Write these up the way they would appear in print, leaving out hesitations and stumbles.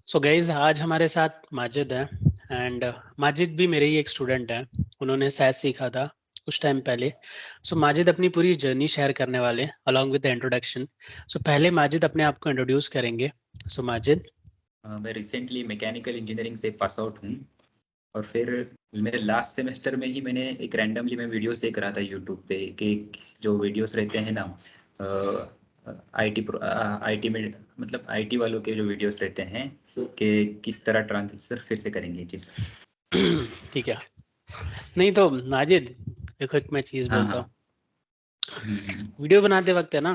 So guys आज हमारे साथ माजिद है एंड माजिद भी मेरे ही एक स्टूडेंट है। उन्होंने सैस सीखा था कुछ टाइम पहले। सो माजिद अपनी पूरी जर्नी शेयर करने वाले अलॉन्ग विद द इंट्रोडक्शन। सो पहले माजिद अपने आप को इंट्रोड्यूस करेंगे। सो माजिद। मैं रिसेंटली मैकेनिकल इंजीनियरिंग से पास आउट हूँ और फिर मेरे लास्ट सेमेस्टर में ही मैंने एक रैंडमली मैं वीडियोस देख रहा था यूट्यूब पे कि जो वीडियोस रहते हैं ना आईटी में मतलब आईटी वालों के जो वीडियोस रहते हैं कि किस तरह ट्रांजिस्टर फिर से करेंगे ये चीज़। ठीक है। नहीं तो माजिद देखो एक मैं चीज हाँ बोलता हाँ। हूँ। वीडियो बनाते वक्त है ना,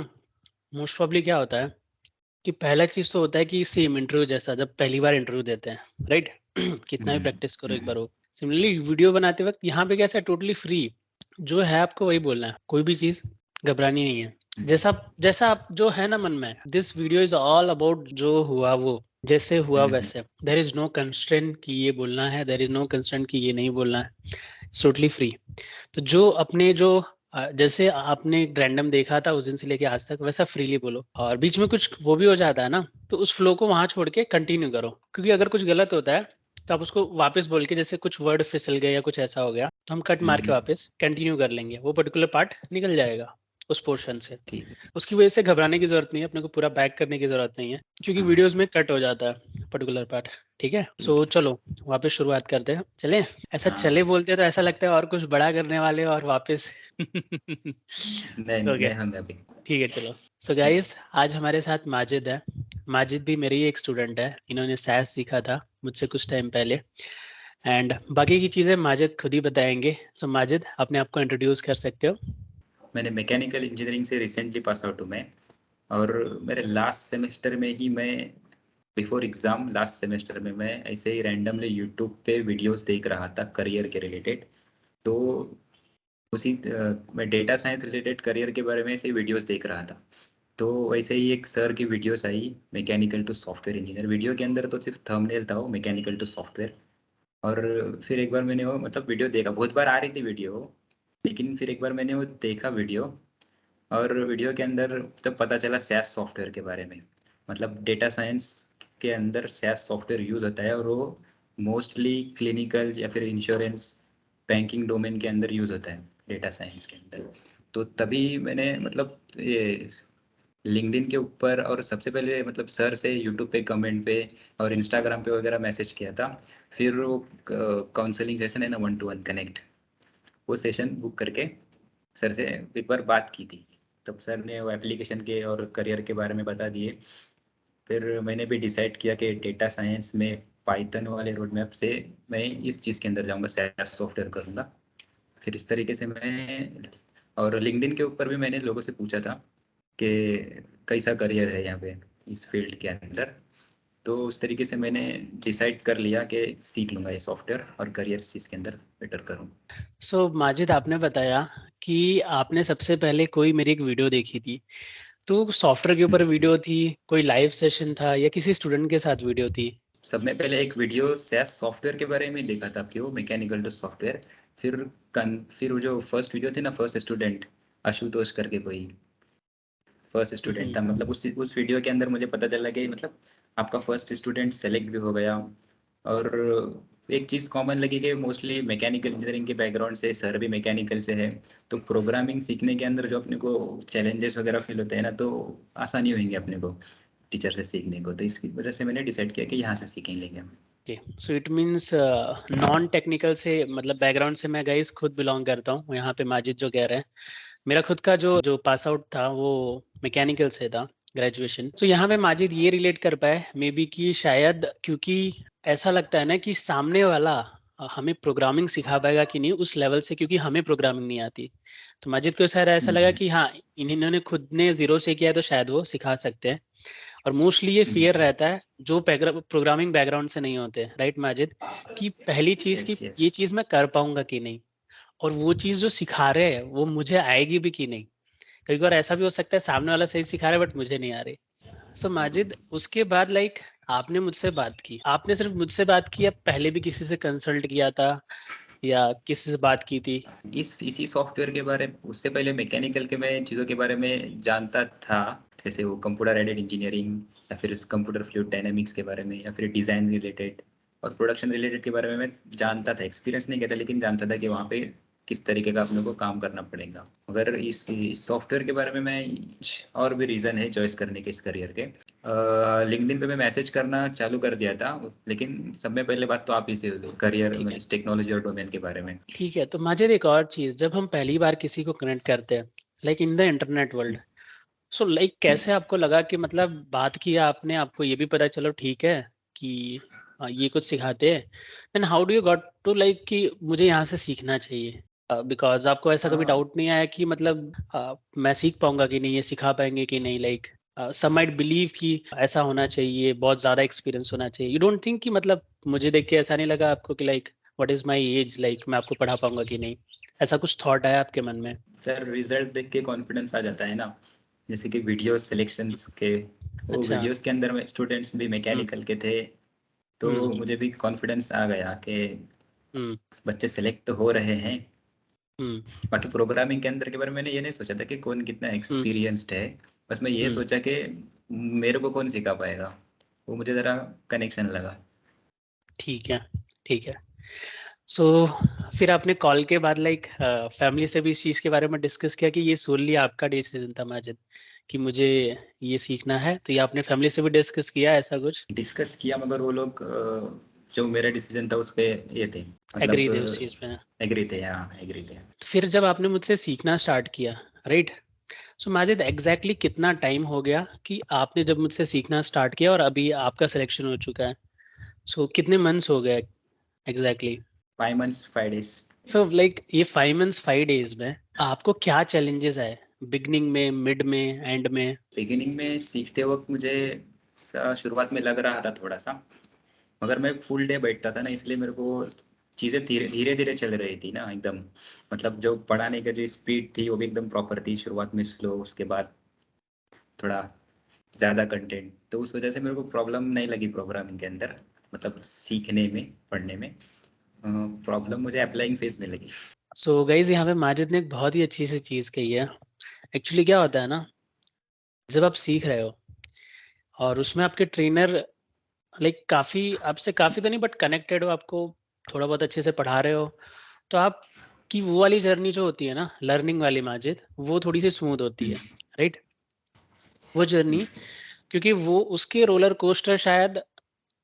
मोस्ट प्रॉब्ली क्या होता है कि पहला चीज तो होता है कि सेम इंटरव्यू जैसा जब पहली बार इंटरव्यू देते हैं, राइट? कितना भी प्रैक्टिस करो एक बार हो। सिमिलरली वीडियो बनाते वक्त यहाँ पे कैसा है, टोटली फ्री जो है आपको वही बोलना है, कोई भी चीज घबरानी नहीं है। जैसा जैसा आप जो है ना मन में, this video is all about जो हुआ वो जैसे हुआ वैसे। देर इज नो कंस्ट्रेंट कि ये बोलना है, देर इज नो कंस्ट्रेंट कि ये नहीं बोलना है। It's totally free. तो जो अपने जो जैसे आपने रैंडम देखा था उस दिन से लेके आज तक वैसा फ्रीली बोलो, और बीच में कुछ वो भी हो जाता है ना तो उस फ्लो को वहां छोड़ के कंटिन्यू करो, क्योंकि अगर कुछ गलत होता है तो आप उसको वापस बोल के, जैसे कुछ वर्ड फिसल गए या कुछ ऐसा हो गया तो हम कट मार के वापस कंटिन्यू कर लेंगे, वो पर्टिकुलर पार्ट निकल जाएगा उस पोर्शन से। ठीक है। उसकी वजह से घबराने की जरूरत नहीं है, अपने को पूरा बैक करने की जरूरत नहीं है, क्योंकि हाँ वीडियोस में कट हो जाता है पर्टिकुलर पार्ट। ठीक है, ठीक सो है। चलो वापस शुरुआत करते हैं। चले? ऐसा हाँ चले बोलते हैं तो ऐसा लगता है और कुछ बड़ा करने वाले और वापस नहीं ओके मैं हूँ अभी। ठीक है चलो। सो गाइस आज हमारे साथ माजिद है। माजिद भी मेरी ही एक स्टूडेंट है, इन्होंने सैस सीखा था मुझसे कुछ टाइम पहले एंड बाकी की चीजें माजिद खुद ही बताएंगे। सो माजिद अपने आप को इंट्रोड्यूस कर सकते हो। मैंने मैकेनिकल इंजीनियरिंग से रिसेंटली पास आउट हूँ मैं, और मेरे लास्ट सेमेस्टर में ही मैं बिफोर एग्जाम लास्ट सेमेस्टर में मैं ऐसे ही रैंडमली यूट्यूब पे वीडियोस देख रहा था करियर के रिलेटेड। तो उसी मैं डेटा साइंस रिलेटेड करियर के बारे में ऐसे ही वीडियोस देख रहा था। तो वैसे ही एक सर की videos I mechanical to software engineer. Video के अंदर तो सिर्फ थंबनेल था वो मैकेनिकल टू सॉफ्टवेयर। और फिर एक बार मैंने वो मतलब वीडियो देखा, बहुत बार आ रही थी वीडियो, लेकिन फिर एक बार मैंने वो देखा वीडियो। और वीडियो के अंदर तब पता चला सैस सॉफ्टवेयर के बारे में। मतलब डेटा साइंस के अंदर सैस सॉफ्टवेयर यूज होता है और वो मोस्टली क्लिनिकल या फिर इंश्योरेंस बैंकिंग डोमेन के अंदर यूज होता है डेटा साइंस के अंदर। तो तभी मैंने मतलब ये लिंक्डइन के ऊपर और सबसे पहले मतलब सर से यूट्यूब पे कमेंट पे और इंस्टाग्राम पे वगैरह मैसेज किया था। फिर वो काउंसलिंग सेशन है ना, 1-to-1 कनेक्ट, वो सेशन बुक करके सर से एक बार बात की थी। तब सर ने वो एप्लीकेशन के और करियर के बारे में बता दिए। फिर मैंने भी डिसाइड किया कि डेटा साइंस में पाइथन वाले रोड मैप से मैं इस चीज़ के अंदर जाऊंगा, सैस सॉफ्टवेयर करूंगा। फिर इस तरीके से मैं, और लिंक्डइन के ऊपर भी मैंने लोगों से पूछा था कि कैसा करियर है यहाँ पे इस फील्ड के अंदर। तो उस तरीके से मैंने डिसाइड कर लिया कि सीख लूंगा ये सॉफ्टवेयर और करियर इस चीज़ के अंदर बेटर करूँ। सो माजिद आपने बताया कि आपने सबसे पहले कोई मेरी एक वीडियो देखी थी, तो सॉफ्टवेयर के ऊपर वीडियो थी, कोई लाइव सेशन था या किसी स्टूडेंट के साथ वीडियो थी? सब में पहले एक वीडियो सैस सॉफ्टवेयर के बारे में देखा था कि वो मैकेनिकल टू सॉफ्टवेयर। फिर फिर वो जो फर्स्ट वीडियो थी ना, फर्स्ट स्टूडेंट आशुतोष करके कोई फर्स्ट स्टूडेंट था, मतलब उस वीडियो के अंदर मुझे पता चला कि मतलब आपका फर्स्ट स्टूडेंट सेलेक्ट भी हो गया। और एक चीज़ कॉमन लगी कि मोस्टली मैकेनिकल इंजीनियरिंग के बैकग्राउंड से, सर भी मैकेनिकल से है, तो प्रोग्रामिंग सीखने के अंदर जो अपने को चैलेंजेस वगैरह फील होते हैं ना, तो आसानी होंगे अपने को टीचर से सीखने को। तो इसकी वजह से मैंने डिसाइड किया कि यहाँ से सीखेंगे हम। So it means non technical से मतलब बैकग्राउंड से मैं गाइस खुद बिलोंग करता हूँ, यहाँ पे माजिद जो कह रहे हैं। मेरा खुद का जो जो पास आउट था वो मैकेनिकल से था, ग्रेजुएशन। तो यहाँ पे माजिद ये रिलेट कर पाए मे बी कि शायद क्योंकि ऐसा लगता है ना कि सामने वाला हमें प्रोग्रामिंग सिखा पाएगा कि नहीं उस लेवल से, क्योंकि हमें प्रोग्रामिंग नहीं आती। तो माजिद को शायद ऐसा लगा कि हाँ इन्होंने खुद ने जीरो से किया है तो शायद वो सिखा सकते हैं। और मोस्टली ये फियर रहता है जो प्रोग्रामिंग बैकग्राउंड से नहीं होते, राइट माजिद? कि पहली चीज की यस यस। ये चीज मैं कर पाऊंगा कि नहीं, और वो चीज जो सिखा रहे हैं वो मुझे आएगी भी कि नहीं। कई बार ऐसा भी हो सकता है सामने वाला सही सिखा रहा है बट मुझे नहीं आ रही। सो माजिद उसके बाद आपने मुझसे बात की, आपने सिर्फ मुझसे बात की या पहले भी किसी से कंसल्ट किया था, या किसी से बात की थी? इसी सॉफ्टवेयर के बारे में, उससे पहले मैकेनिकल के मैं चीज़ों के बारे में जानता था, जैसे वो कंप्यूटर एडेड इंजीनियरिंग या फिर उस कंप्यूटर फ्लूइड डायनामिक्स के बारे में या फिर डिज़ाइन रिलेटेड और प्रोडक्शन रिलेटेड के बारे में मैं जानता था। एक्सपीरियंस नहीं किया था, लेकिन जानता था कि वहाँ पे किस तरीके का अपने को काम करना पड़ेगा। मगर इस सॉफ्टवेयर के बारे में मैं और भी रीज़न है चॉइस करने के इस करियर के। लिंक्डइन पे मैं मैसेज करना चालू कर दिया था, लेकिन सब में पहले बात तो आप ही से हुई करियर ठीक में है। इस टेक्नोलॉजी और डोमेन के बारे में। ठीक है, तो माजिद एक और चीज, जब हम पहली बार किसी को कनेक्ट करते हैं like in the internet world, so like कैसे आपको लगा कि मतलब बात किया आपने, आपको ये भी पता चलो ठीक है कि ये कुछ सिखाते हैं, then how do you got to like कि मुझे यहाँ से सीखना चाहिए? बिकॉज आपको ऐसा कभी डाउट नहीं आया कि मतलब मैं सीख पाऊंगा कि नहीं, ये सिखा पाएंगे कि नहीं? लाइक सम माइट बिलीव कि ऐसा होना चाहिए, बहुत ज्यादा एक्सपीरियंस होना चाहिए। यू डोंट थिंक कि मतलब मुझे देख के ऐसा नहीं लगा आपको कि like what is my age, like मैं आपको पढ़ा पाऊंगा कि नहीं? ऐसा कुछ थॉट आया आपके मन में? सर रिजल्ट देख के कॉन्फिडेंस आ जाता है ना, जैसे कि वीडियो सिलेक्शंस के, वो अच्छा। वीडियोस के अंदर में स्टूडेंट्स भी हम्म। मैकेनिकल के थे, तो हम्म। मुझे भी कॉन्फिडेंस आ गया कि हम्म। बच्चे सेलेक्ट तो हो रहे हैं। हम्म। बाकी प्रोग्रामिंग के अंदर के बारे में मैंने ये नहीं सोचा था कि कौन कितना हम्म। एक्सपीरियंस्ड है, बस मैं ये हम्म। सोचा कि मेरे को कौन सिखा पाएगा, वो मुझे ज़रा कनेक्शन लगा। ठीक है। ठीक है। सो फिर आपने कॉल के बाद लाइक फैमिली से भी इस चीज के बारे में डिस्कस किया कि ये सोनली आपका डिसीजन था माजिद कि मुझे ये सीखना है? तो ये आपने फैमिली से भी डिस्कस किया ऐसा कुछ? डिस्कस किया, मगर वो लोग जो मेरा डिसीजन था उस पे ये थे, एग्री थे उस मतलब चीज पे? एग्री थे, हाँ एग्री थे। तो फिर जब आपने मुझसे सीखना स्टार्ट किया, राइट, सो माजिद एग्जैक्टली कितना टाइम हो गया कि आपने जब मुझसे सीखना स्टार्ट किया और अभी आपका सिलेक्शन हो चुका है? सो कितने मंथ्स हो गए exactly? 5 months 5 days। So like ये 5 months 5 days में आपको क्या चैलेंजेस आए? बिगनिंग में, मिड में, एंड में? बिगिनिंग में सीखते वक्त मुझे शुरुआत में लग रहा था थोड़ा सा, मगर मैं फुल डे बैठता था ना, इसलिए मेरे को चीज़ें धीरे धीरे धीरे चल रही थी ना एकदम। मतलब जो पढ़ाने का जो स्पीड थी वो भी एकदम प्रॉपर थी, शुरुआत में स्लो, उसके बाद थोड़ा ज़्यादा कंटेंट, तो उस वजह से मेरे को प्रॉब्लम नहीं लगी प्रोग्रामिंग के अंदर, मतलब सीखने में, पढ़ने में। प्रॉब्लम मुझे अप्लाइंग फेज में लगी। सो गाइज यहाँ पे माजिद ने एक बहुत ही अच्छी सी चीज कही है। एक्चुअली क्या होता है ना, जब आप सीख रहे हो और उसमें आपके ट्रेनर लाइक काफी आपसे, काफी तो नहीं बट कनेक्टेड हो, आपको थोड़ा बहुत अच्छे से पढ़ा रहे हो, तो आपकी वो वाली जर्नी जो होती है ना लर्निंग वाली माजिद, वो थोड़ी सी स्मूथ होती है, राइट? वो जर्नी, क्योंकि वो उसके रोलर कोस्टर शायद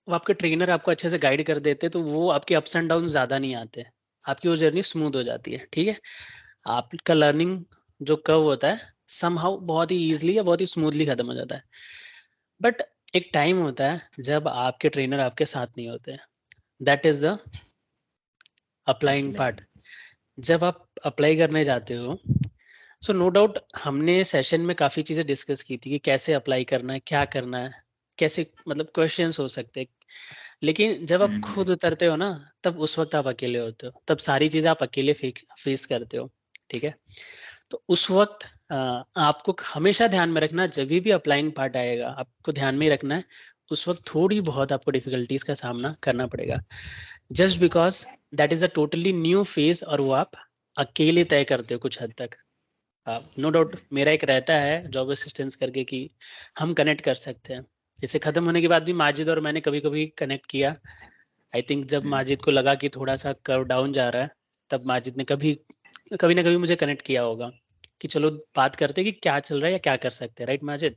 वो आपके ट्रेनर आपको अच्छे से गाइड कर देते, तो वो आपके अप्स एंड डाउन ज्यादा नहीं आते, आपकी वो जर्नी स्मूथ हो जाती है। ठीक है, आपका लर्निंग जो कर्व होता है समहाउ बहुत ही इजीली या बहुत ही स्मूथली खत्म हो जाता है। बट एक टाइम होता है जब आपके ट्रेनर आपके साथ नहीं होते, that is the applying part. जब आप अप्लाई करने जाते हो, सो नो डाउट हमने सेशन में काफी चीजें डिस्कस की थी कि कैसे अप्लाई करना है, क्या करना है, कैसे मतलब क्वेश्चंस हो सकते हैं। लेकिन जब आप खुद उतरते हो ना, तब उस वक्त आप अकेले होते हो, तब सारी चीजें आप अकेले फेस करते हो। ठीक है, तो उस वक्त आपको हमेशा ध्यान में रखना, जब भी अप्लाइंग पार्ट आएगा आपको ध्यान में ही रखना है, उस वक्त थोड़ी बहुत आपको डिफिकल्टीज का सामना करना पड़ेगा, just because that is a totally new phase, और वो आप अकेले तय करते हो कुछ हद तक। नो डाउट मेरा एक रहता है जॉब असिस्टेंस करके कि हम कनेक्ट कर सकते हैं, इसे खत्म होने के बाद भी माजिद और मैंने कभी कभी कनेक्ट किया। आई थिंक जब माजिद को लगा कि थोड़ा सा कर्व डाउन जा रहा है, तब माजिद ने कभी ना कभी मुझे कनेक्ट किया होगा कि चलो बात करते हैं कि क्या चल रहा है या क्या कर सकते हैं, right Majid?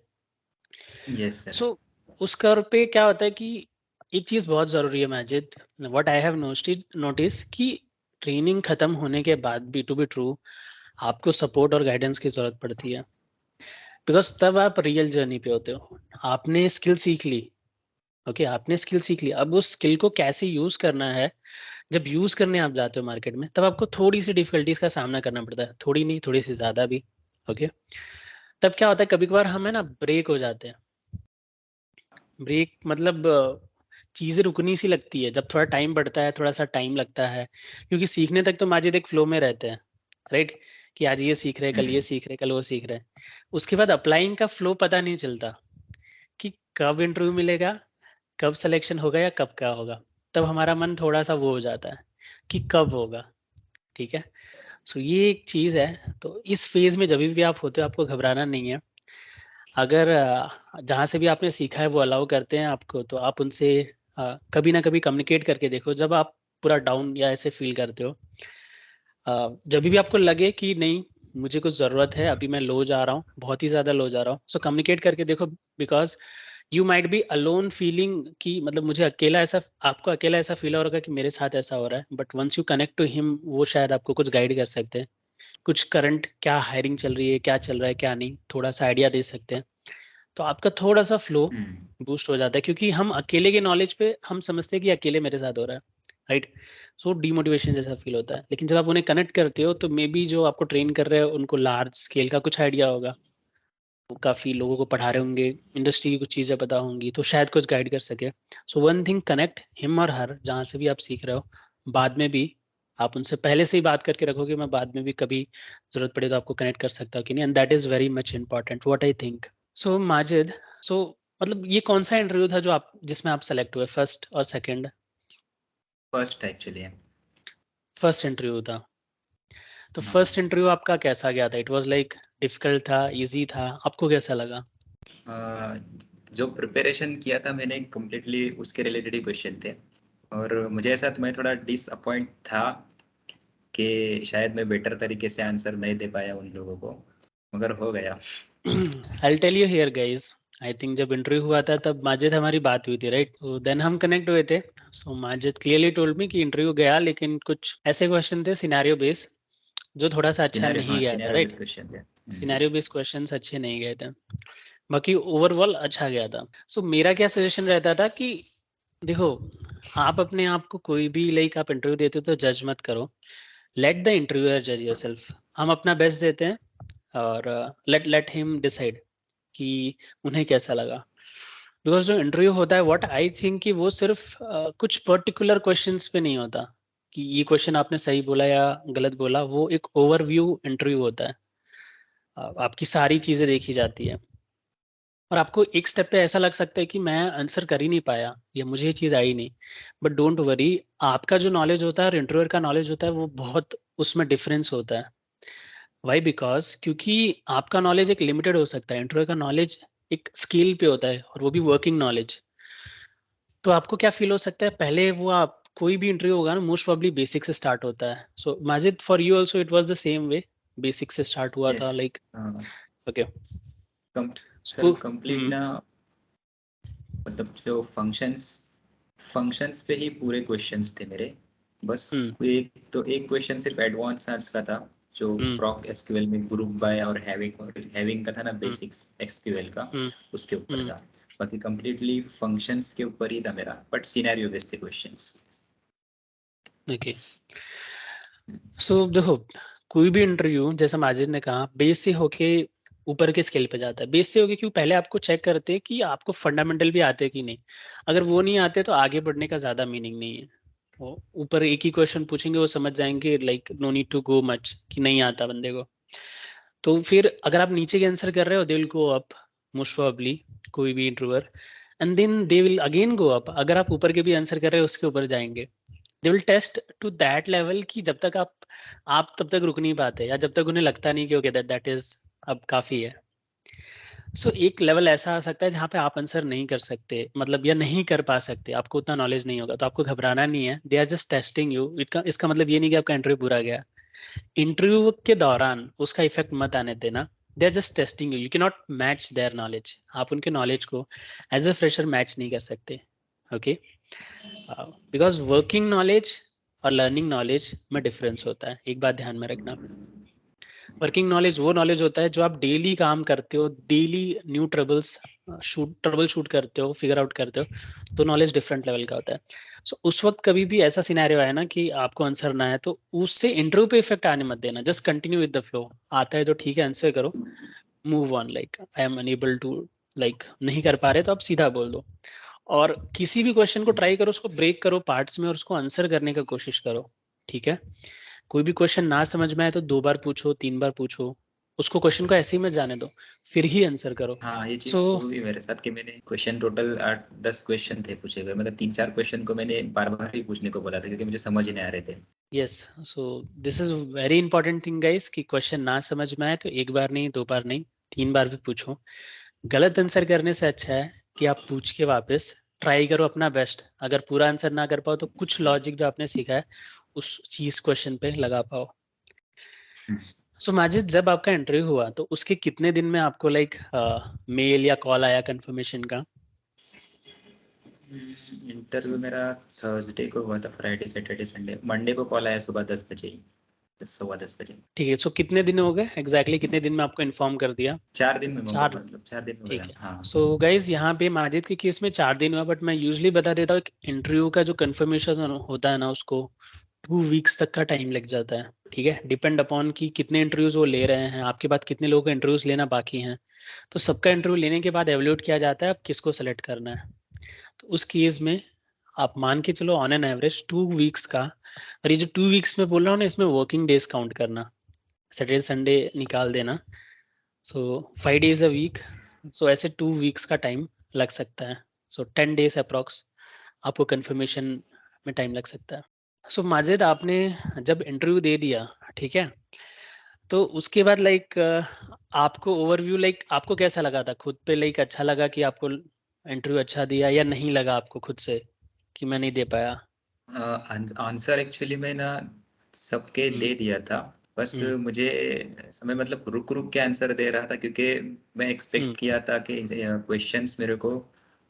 Yes sir. So उस कर्व पे क्या होता है कि एक चीज बहुत जरूरी है Majid, what I have notice कि ट्रेनिंग खत्म होने के बाद भी, टू बी ट्रू, आपको सपोर्ट और गाइडेंस की जरूरत पड़ती है, बिकॉज तब आप रियल जर्नी पे होते हो। आपने स्किल सीख ली, ओके, आपने स्किल सीख ली, अब उस स्किल को कैसे यूज करना है, जब यूज करने आप जाते हो मार्केट में, तब आपको थोड़ी सी डिफिकल्टीज का सामना करना पड़ता है, थोड़ी नहीं थोड़ी सी ज्यादा भी। ओके, तब क्या होता है कभी कभार हमें ना ब्रेक हो जाते हैं। ब्रेक मतलब चीजें रुकनी सी लगती है, जब थोड़ा टाइम बढ़ता है, थोड़ा सा टाइम लगता है, क्योंकि सीखने तक तो माजिद एक फ्लो में रहते हैं, राइट? कि आज ये सीख रहे, कल ये सीख रहे, कल वो सीख रहे। उसके बाद अप्लाइंग का फ्लो पता नहीं चलता कि कब इंटरव्यू मिलेगा, कब सिलेक्शन होगा या कब क्या होगा, तब हमारा मन थोड़ा सा वो हो जाता है। कि कब होगा, ठीक है। सो ये एक चीज है। तो इस फेज में जब भी आप होते हो आपको घबराना नहीं है। अगर जहाँ से भी आपने सीखा है वो अलाउ करते हैं आपको, तो आप उनसे कभी ना कभी कम्युनिकेट करके देखो। जब आप पूरा डाउन या ऐसे फील करते हो, जब भी आपको लगे कि नहीं मुझे कुछ ज़रूरत है, अभी मैं लो जा रहा हूँ, बहुत ही ज़्यादा लो जा रहा हूँ, सो कम्युनिकेट करके देखो। Because you might be alone feeling कि मतलब मुझे अकेला ऐसा, आपको अकेला ऐसा फील हो रहा है कि मेरे साथ ऐसा हो रहा है, but once you connect to him, वो शायद आपको कुछ गाइड कर सकते हैं। कुछ करंट क्या हायरिंग चल रही है, क्या चल रहा है क्या नहीं, थोड़ा सा आइडिया दे सकते हैं। तो आपका थोड़ा सा फ्लो बूस्ट हो जाता है, क्योंकि हम अकेले के नॉलेज पे हम समझते हैं कि अकेले मेरे साथ हो रहा है, राइट। सो डीमोटिवेशन जैसा फील होता है। लेकिन जब आप उन्हें कनेक्ट करते हो तो मे बी जो आपको ट्रेन कर रहे हैं उनको लार्ज स्केल का कुछ आइडिया होगा, वो काफी लोगों को पढ़ा रहे होंगे, इंडस्ट्री की कुछ चीजें पता होंगी, तो शायद कुछ गाइड कर सके। So one thing, connect him और हर, जहाँ से भी आप सीख रहे हो। बाद में भी आप उनसे पहले से ही बात करके रखोगे, मैं बाद में भी कभी जरूरत पड़े तो आपको कनेक्ट कर सकता हूँ कि नहीं, and that is very much important, what I think. So Majid, so मतलब ये कौन सा इंटरव्यू था जो आप जिसमें आप सेलेक्ट हुए, फर्स्ट और सेकंड? फर्स्ट एक्चुअली है। फर्स्ट इंटरव्यू था। तो हाँ। फर्स्ट इंटरव्यू आपका कैसा गया था? इट वाज लाइक डिफिकल्ट था, इजी था, आपको कैसा लगा? जो प्रिपरेशन किया था मैंने कम्प्लीटली उसके रिलेटेड ही क्वेश्चन थे, और मुझे ऐसा मैं थोड़ा डिसअपॉइंट था कि शायद मैं बेटर तरीके से आंसर नहीं दे पाया उन लोगों को, मगर हो गया। I'll tell you here guys, I think जब इंटरव्यू हुआ था तब माजिद हमारी बात हुई थी, राइट? तो देन हम कनेक्ट हुए थे। सो माजिद क्लियरली टोल्ड मी कि इंटरव्यू गया, लेकिन कुछ ऐसे क्वेश्चन थे सिनेरियो बेस जो थोड़ा सा अच्छा नहीं गया था, सिनेरियो राइट? बेस्ड क्वेश्चन थे। सिनेरियो बेस क्वेश्चंस अच्छे नहीं गए थे, बाकी ओवरऑल अच्छा गया था। सो मेरा क्या सजेशन रहता था कि देखो, आप अपने आप को कोई भी लाइक आप इंटरव्यू देते हो तो जज मत करो, लेट द इंटरव्यूअर जज योरसेल्फ। हम अपना बेस्ट देते हैं और लेट लेट हिम डिसाइड कि उन्हें कैसा लगा। बिकॉज जो इंटरव्यू होता है, व्हाट आई थिंक कि वो सिर्फ कुछ पर्टिकुलर क्वेश्चंस पे नहीं होता कि ये क्वेश्चन आपने सही बोला या गलत बोला, वो एक ओवरव्यू इंटरव्यू होता है। आपकी सारी चीजें देखी जाती है, और आपको एक स्टेप पे ऐसा लग सकता है कि मैं आंसर कर ही नहीं पाया या मुझे ये चीज़ आई नहीं, बट डोंट वरी, आपका जो नॉलेज होता है और इंटरव्यूअर का नॉलेज होता है वो बहुत उसमें डिफरेंस होता है। वाई? बिकॉज क्योंकि आपका नॉलेज एक लिमिटेड हो सकता है, इंटरव्यूअर का नॉलेज एक स्केल पे होता है, और वो भी वर्किंग नॉलेज। तो आपको क्या फील हो सकता है, पहले वो आप कोई भी इंटरव्यू होगा ना, मोस्ट प्रोबेबली बेसिक से स्टार्ट होता है। So Majid, for you also it was the same way, basic से स्टार्ट हुआ था yes. Like? Okay. Sir complete ना, मतलब जो फंक्शंस पे ही पूरे क्वेश्चंस थे मेरे। बस एक क्वेश्चन सिर्फ एडवांस का था, जो प्रॉक एसक्यूएल में ग्रुप बाय और हैविंग का था ना, बेसिक्स एसक्यूएल का, उसके ऊपर था। बाकी कंप्लीटली फंक्शंस के ऊपर ही था मेरा, बट सिनेरियो बेस्ड थे क्वेश्चंस। ओके। सो देखो, कोई भी इंटरव्यू जैसा माजिद ने कहा बेस से होके ऊपर के स्केल पे जाता है। बेस से होके क्यों? पहले आपको चेक करते हैं कि आपको फंडामेंटल भी आते हैं कि नहीं। अगर वो नहीं आते तो आगे बढ़ने का ज्यादा मीनिंग नहीं है। वो ऊपर एक ही क्वेश्चन पूछेंगे, वो समझ जाएंगे like no need to go much कि नहीं आता बंदे को। तो फिर अगर आप नीचे के आंसर कर रहे हो, they will go up most probably, कोई भी interviewer, and then they will again go up. अगर आप ऊपर के भी आंसर कर रहे हो उसके ऊपर जाएंगे। They will test to that level कि जब तक आप तब तक रुक नहीं पाते, या जब तक उन्हें लगता नहीं कि ओके दैट इज अब काफी है। सो एक लेवल ऐसा आ सकता है जहाँ पे आप आंसर नहीं कर सकते, मतलब या नहीं कर पा सकते, आपको उतना नॉलेज नहीं होगा, तो आपको घबराना नहीं है। They are just testing you. इसका मतलब ये नहीं कि आपका इंटरव्यू बुरा गया। इंटरव्यू के दौरान उसका इफेक्ट मत आने देना। They are just testing you, you can not match their knowledge. आप उनके नॉलेज को एज अ फ्रेशर मैच नहीं कर सकते, ओके? बिकॉज वर्किंग नॉलेज और लर्निंग नॉलेज में डिफरेंस होता है, एक बात ध्यान में रखना। वर्किंग नॉलेज वो नॉलेज होता है जो आप डेली काम करते हो, डेली न्यू ट्रबल शूट करते हो, फिगर आउट करते हो, तो नॉलेज डिफरेंट लेवल का होता है। सो उस वक्त कभी भी ऐसा सिनेरियो आया ना कि आपको आंसर ना है, तो उससे इंटरव्यू पे इफेक्ट आने मत देना। Just continue with the flow. आता है तो ठीक है, आंसर करो, move on. Like I am unable to, like नहीं कर पा रहे तो आप सीधा बोल दो। और किसी भी क्वेश्चन को ट्राई करो, उसको ब्रेक करो पार्ट्स में और उसको आंसर करने का कोशिश करो, ठीक है? कोई भी क्वेश्चन ना समझ में आए तो 2 बार पूछो, 3 बार पूछो, उसको क्वेश्चन को ऐसे ही मत जाने दो, फिर ही आंसर करो। हाँ, ये चीज सो हुई मेरे साथ कि मैंने क्वेश्चन टोटल 8-10 क्वेश्चन थे पूछे गए, मतलब 3-4 क्वेश्चन को मैंने बार बार ही पूछने को बोला था क्योंकि मुझे समझ ही नहीं आ रहे थे। Yes, so this is very important thing guys कि क्वेश्चन ना समझ में आए तो एक बार नहीं, दो बार नहीं, 3 बार भी पूछो। गलत आंसर करने से अच्छा है कि आप पूछ के वापस ट्राई करो अपना बेस्ट। अगर पूरा आंसर ना कर पाओ तो कुछ लॉजिक जो आपने सीखा है उस चीज क्वेश्चन पे लगा पाओ। सो माजिद, जब आपका इंटरव्यू हुआ तो उसके कितने दिन में आपको लाइक मेल या कॉल आया कंफर्मेशन का? इंटरव्यू मेरा थर्सडे को हुआ था, फ्राइडे सैटरडे संडे, मंडे को कॉल आया सुबह 10 बजे ही, 10 सवा 10 बजे। ठीक है, सो कितने दिन हो गए एग्जैक्टली, कितने दिन में आपको इन्फॉर्म कर दिया? 4 दिन में होगा, 4। मतलब 4 दिन हो ठीक गया। है, हाँ। सो गाइज यहाँ पे माजिद के केस में 4 दिन हुआ, बट मैं यूजली बता देता हूँ इंटरव्यू का जो कंफर्मेशन होता है ना उसको 2 वीक्स तक का टाइम लग जाता है। ठीक है, डिपेंड अपॉन कि कितने इंटरव्यूज वो ले रहे हैं, आपके बाद कितने लोगों का इंटरव्यूज लेना बाकी हैं। तो सबका इंटरव्यू लेने के बाद एवल्यूट किया जाता है अब किसको सेलेक्ट करना है। तो उस केस में आप मान के चलो ऑन एन एवरेज 2 वीक्स का। और ये जो 2 वीक्स में बोल रहा हूँ ना, इसमें वर्किंग डेज काउंट करना, सैटरडे संडे निकाल देना। सो 5 days a week, सो ऐसे 2 वीक्स का टाइम लग सकता है। सो 10 days अप्रॉक्स आपको कंफर्मेशन में टाइम लग सकता है। सो माजिद, आपने जब इंटरव्यू दे दिया, ठीक है, तो उसके बाद लाइक आपको ओवरव्यू लाइक आपको कैसा लगा था खुद पे? लाइक अच्छा लगा कि आपको इंटरव्यू अच्छा दिया, या नहीं लगा आपको खुद से कि मैं नहीं दे पाया? आंसर एक्चुअली मैं ना सबके दे दिया था, बस मुझे समय मतलब रुक रुक के आंसर दे रहा था क्योंकि मैं एक्सपेक्ट किया था कि क्वेश्चंस मेरे को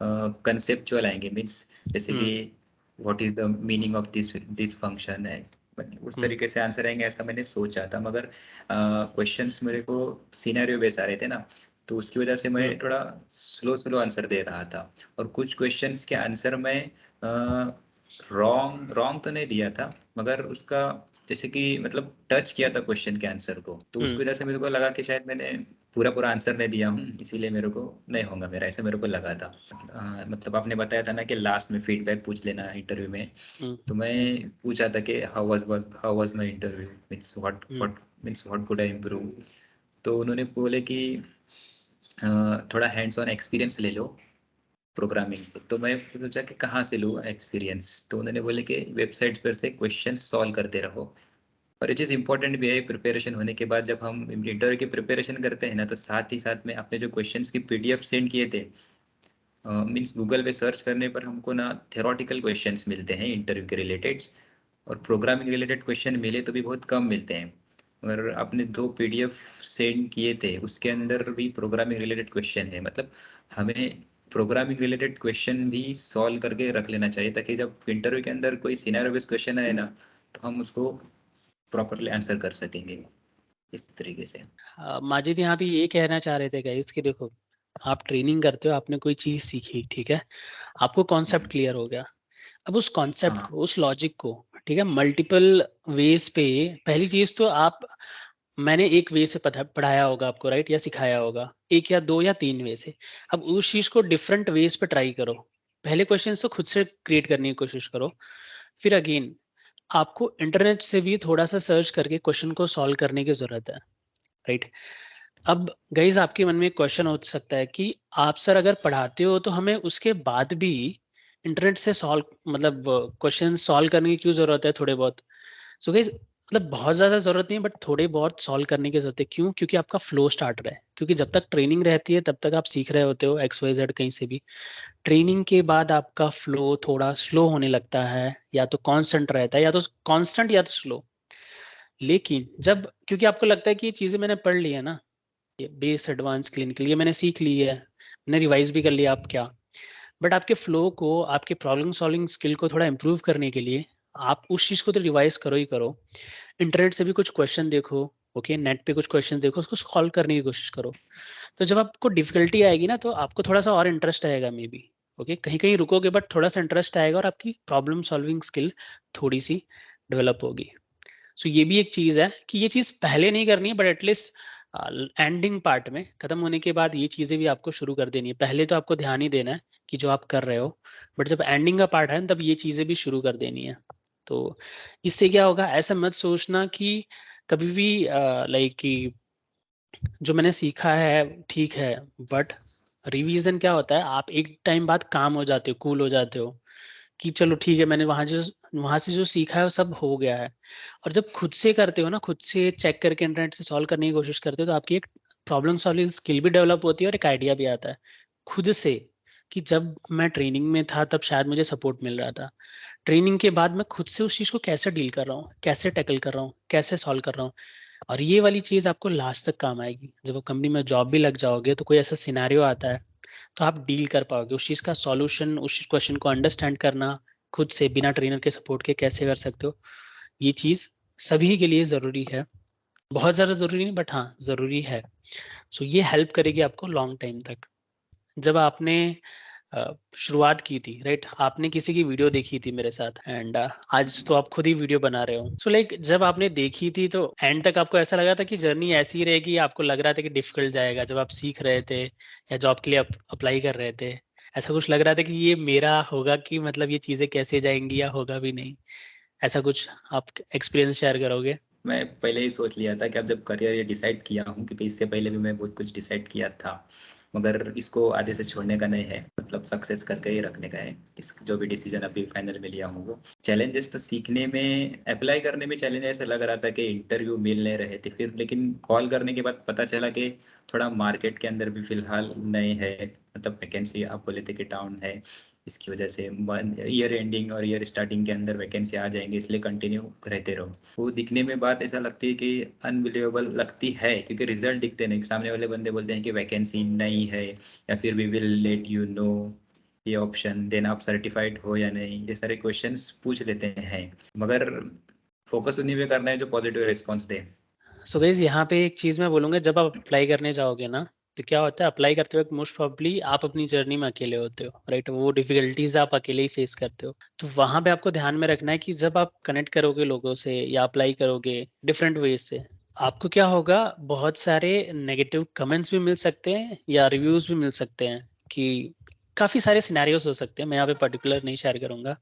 कंसेप्चुअल आएंगे, मींस जैसे कि what is the meaning of this this function है, उस तरीके से आंसर आएंगे ऐसा मैंने सोचा था। मगर क्वेश्चंस मेरे को सिनेरियो बेस आ रहे थे ना, तो उसकी वजह से मैं थोड़ा स्लो स्लो आंसर दे रहा था। और कुछ क्वेश्चंस के आंसर में रॉन्ग तो नहीं दिया था, मगर उसका जैसे कि मतलब टच किया था क्वेश्चन के आंसर को, तो उसकी वजह से मेरे को लगा कि शायद मैंने पूरा आंसर नहीं दिया हूँ, इसीलिए मेरे को नहीं होगा मेरा, ऐसा मेरे को लगा था। मतलब आपने बताया था ना कि लास्ट में फीडबैक पूछ लेना इंटरव्यू में, तो मैं पूछा था कि how was my interview, means what could I improve. तो उन्होंने बोले कि थोड़ा हैंड्स ऑन एक्सपीरियंस ले लो प्रोग्रामिंग। तो मैं सोचा कि कहाँ से लूँ एक्सपीरियंस, तो उन्होंने बोले कि वेबसाइट पर से क्वेश्चन सॉल्व करते रहो। और ये चीज़ इंपॉर्टेंट भी है प्रिपरेशन होने के बाद, जब हम इंटरव्यू की प्रिपरेशन करते हैं ना, तो साथ ही साथ में अपने जो क्वेश्चंस की पीडीएफ सेंड किए थे, मीन्स गूगल पे सर्च करने पर हमको ना थ्योरेटिकल क्वेश्चंस मिलते हैं इंटरव्यू के रिलेटेड, और प्रोग्रामिंग रिलेटेड क्वेश्चन मिले तो भी बहुत कम मिलते हैं। अगर आपने 2 पीडीएफ सेंड किए थे उसके अंदर भी प्रोग्रामिंग रिलेटेड क्वेश्चन है, मतलब हमें प्रोग्रामिंग रिलेटेड क्वेश्चन भी सॉल्व करके रख लेना चाहिए, ताकि जब इंटरव्यू के अंदर कोई सिनेरियो बेस्ड क्वेश्चन आए ना, तो हम उसको प्रॉपरली आंसर कर सकेंगे इस तरीके से। माजिद यहाँ पे ये कहना चाह रहे थे गाइस कि देखो, आप ट्रेनिंग करते हो, आपने कोई चीज सीखी, ठीक है, आपको कॉन्सेप्ट क्लियर हो गया। अब उस कॉन्सेप्ट को, उस लॉजिक को, ठीक है, मल्टीपल वेज पे, पहली चीज तो आप, मैंने एक वे से पढ़ाया होगा आपको, राइट, या सिखाया होगा, एक या दो या 3 वे से। अब उस चीज को डिफरेंट वेज पे ट्राई करो। पहले क्वेश्चन तो खुद से क्रिएट करने की कोशिश करो, फिर अगेन आपको इंटरनेट से भी थोड़ा सा सर्च करके क्वेश्चन को सॉल्व करने की जरूरत है, राइट। अब गाइज, आपके मन में एक क्वेश्चन हो सकता है कि आप सर अगर पढ़ाते हो तो हमें उसके बाद भी इंटरनेट से सॉल्व, मतलब क्वेश्चन सॉल्व करने की क्यों जरूरत है थोड़े बहुत? सो गाइज, मतलब बहुत ज्यादा जरूरत नहीं है, बट थोड़े बहुत सॉल्व करने की जरूरत है। क्यों? क्योंकि आपका फ्लो स्टार्ट रहा है, क्योंकि जब तक ट्रेनिंग रहती है तब तक आप सीख रहे होते हो XYZ कहीं से भी। ट्रेनिंग के बाद आपका फ्लो थोड़ा स्लो होने लगता है, या तो कांस्टेंट रहता है, या तो कांस्टेंट या तो स्लो। लेकिन जब, क्योंकि आपको लगता है कि ये चीजें मैंने पढ़ ली है ना, ये बेस एडवांस क्लिनिकल ये मैंने सीख ली है, मैंने रिवाइज भी कर लिया, आप क्या, बट आपके फ्लो को, आपके प्रॉब्लम सॉल्विंग स्किल को थोड़ा इंप्रूव करने के लिए आप उस चीज को तो रिवाइज करो ही करो। इंटरनेट से भी कुछ क्वेश्चन देखो, ओके, नेट पे कुछ क्वेश्चन देखो, उसको सॉल्व करने की कोशिश करो। तो जब आपको डिफिकल्टी आएगी ना, तो आपको थोड़ा सा और इंटरेस्ट आएगा मे बी, ओके, कहीं कहीं रुकोगे बट थोड़ा सा इंटरेस्ट आएगा, और आपकी प्रॉब्लम सॉल्विंग स्किल थोड़ी सी डेवलप होगी। सो ये भी एक चीज है कि ये चीज पहले नहीं करनी है, बट एटलीस्ट एंडिंग पार्ट में खत्म होने के बाद ये चीजें भी आपको शुरू कर देनी है। पहले तो आपको ध्यान ही देना है कि जो आप कर रहे हो, बट जब एंडिंग का पार्ट है तब ये चीजें भी शुरू कर देनी है। तो इससे क्या होगा, ऐसा मत सोचना कि कभी भी लाइक कि जो मैंने सीखा है ठीक है, बट रिवीजन क्या होता है, आप एक टाइम बाद काम हो जाते हो, कूल हो जाते हो कि चलो ठीक है, मैंने वहां से जो सीखा है वो सब हो गया है। और जब खुद से करते हो ना, खुद से चेक करके इंटरनेट से सॉल्व करने की कोशिश करते हो, तो आपकी एक प्रॉब्लम सॉल्विंग स्किल भी डेवलप होती है और एक आइडिया भी आता है खुद से। कि जब मैं ट्रेनिंग में था तब शायद मुझे सपोर्ट मिल रहा था, ट्रेनिंग के बाद मैं खुद से उस चीज को कैसे डील कर रहा हूँ, कैसे टैकल कर रहा हूँ, कैसे सॉल्व कर रहा हूँ। और ये वाली चीज आपको लास्ट तक काम आएगी। जब आप कंपनी में जॉब भी लग जाओगे तो कोई ऐसा सिनेरियो आता है तो आप डील कर पाओगे उस चीज का सॉल्यूशन, उस क्वेश्चन को अंडरस्टैंड करना खुद से बिना ट्रेनर के सपोर्ट के कैसे कर सकते हो। ये चीज सभी के लिए जरूरी है, बहुत ज्यादा जरूरी नहीं, बट हाँ जरूरी है। सो ये हेल्प करेगी आपको लॉन्ग टाइम तक। जब आपने शुरुआत की थी, राइट, आपने किसी की वीडियो देखी थी मेरे साथ, एंड आज तो आप खुद ही वीडियो बना रहे हो। सो लाइक जब आपने देखी थी तो एंड तक आपको ऐसा लगा था कि जर्नी ऐसी ही रहेगी, आपको लग रहा था कि डिफिकल्ट जाएगा जब आप सीख रहे थे या जॉब के लिए अप्लाई कर रहे थे? ऐसा कुछ लग रहा था कि ये मेरा होगा, कि मतलब ये चीजें कैसे जाएंगी या होगा भी नहीं? ऐसा कुछ आप एक्सपीरियंस शेयर करोगे? मैं पहले ही सोच लिया था कि अब जब करियर ये डिसाइड किया हूँ, क्योंकि इससे पहले भी मैं बहुत कुछ डिसाइड किया था, मगर इसको आधे से छोड़ने का नहीं है, मतलब सक्सेस करके ही रखने का है। इस जो भी डिसीजन अभी फाइनल में लिया हूँ वो चैलेंजेस तो सीखने में, अप्लाई करने में चैलेंज ऐसा लग रहा था कि इंटरव्यू मिल नहीं रहे थे, फिर लेकिन कॉल करने के बाद पता चला कि थोड़ा मार्केट के अंदर भी फिलहाल नहीं है, मतलब वैकेंसी आप बोले थे कि डाउन है, इसकी वजह से ईयर एंडिंग और ईयर स्टार्टिंग के अंदर वैकेंसी आ जाएंगे, इसलिए कंटिन्यू रहते रहो। वो दिखने में बात ऐसा लगती है कि अनबिलीवेबल लगती है, क्योंकि रिजल्ट दिखते नहीं, सामने वाले बंदे बोलते हैं कि वैकेंसी नहीं है, या फिर we will let you know ये ऑप्शन, देन आप सर्टिफाइड हो या नहीं, ये सारे क्वेश्चंस पूछ लेते हैं, मगर फोकस उन्हीं पे करना है जो पॉजिटिव रिस्पॉन्स दे। सो गाइस, यहाँ पे एक चीज मैं बोलूंगा, जब आप अप्लाई करने जाओगे ना, तो क्या होता है, अप्लाई करते वक्त मोस्ट प्रॉब्ली आप अपनी जर्नी में अकेले होते हो, राइट, वो डिफिकल्टीज आप अकेले ही फेस करते हो। तो वहां पे आपको ध्यान में रखना है कि जब आप कनेक्ट करोगे लोगों से या अप्लाई करोगे डिफरेंट वेज से, आपको क्या होगा, बहुत सारे नेगेटिव कमेंट्स भी मिल सकते हैं या रिव्यूज भी मिल सकते हैं, कि काफी सारे सिनेरियोज हो सकते हैं, मैं यहाँ पे पर्टिकुलर नहीं शेयर करूंगा।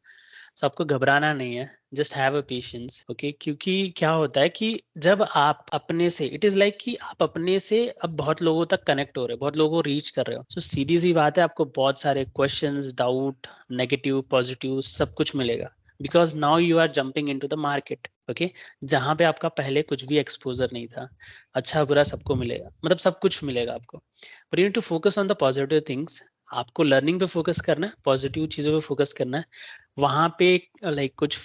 सो आपको घबराना नहीं है, just have a patience, okay. क्योंकि क्या होता है कि जब आप अपने से, इट इज लाइक कि आप अपने से अब बहुत लोगों तक कनेक्ट हो रहे हो, बहुत लोगों को रीच कर रहे हो, तो सीधी सी बात है, आपको बहुत सारे क्वेश्चंस, डाउट, नेगेटिव, पॉजिटिव सब कुछ मिलेगा, because now you are jumping into the market, okay, जहां पे आपका पहले कुछ भी एक्सपोजर नहीं था। अच्छा बुरा सबको मिलेगा, मतलब सब कुछ मिलेगा आपको, but you need to focus on the positive things. आपको लर्निंग पे फोकस करना है, पॉजिटिव चीजों पे फोकस करना है। वहां पे लाइक कुछ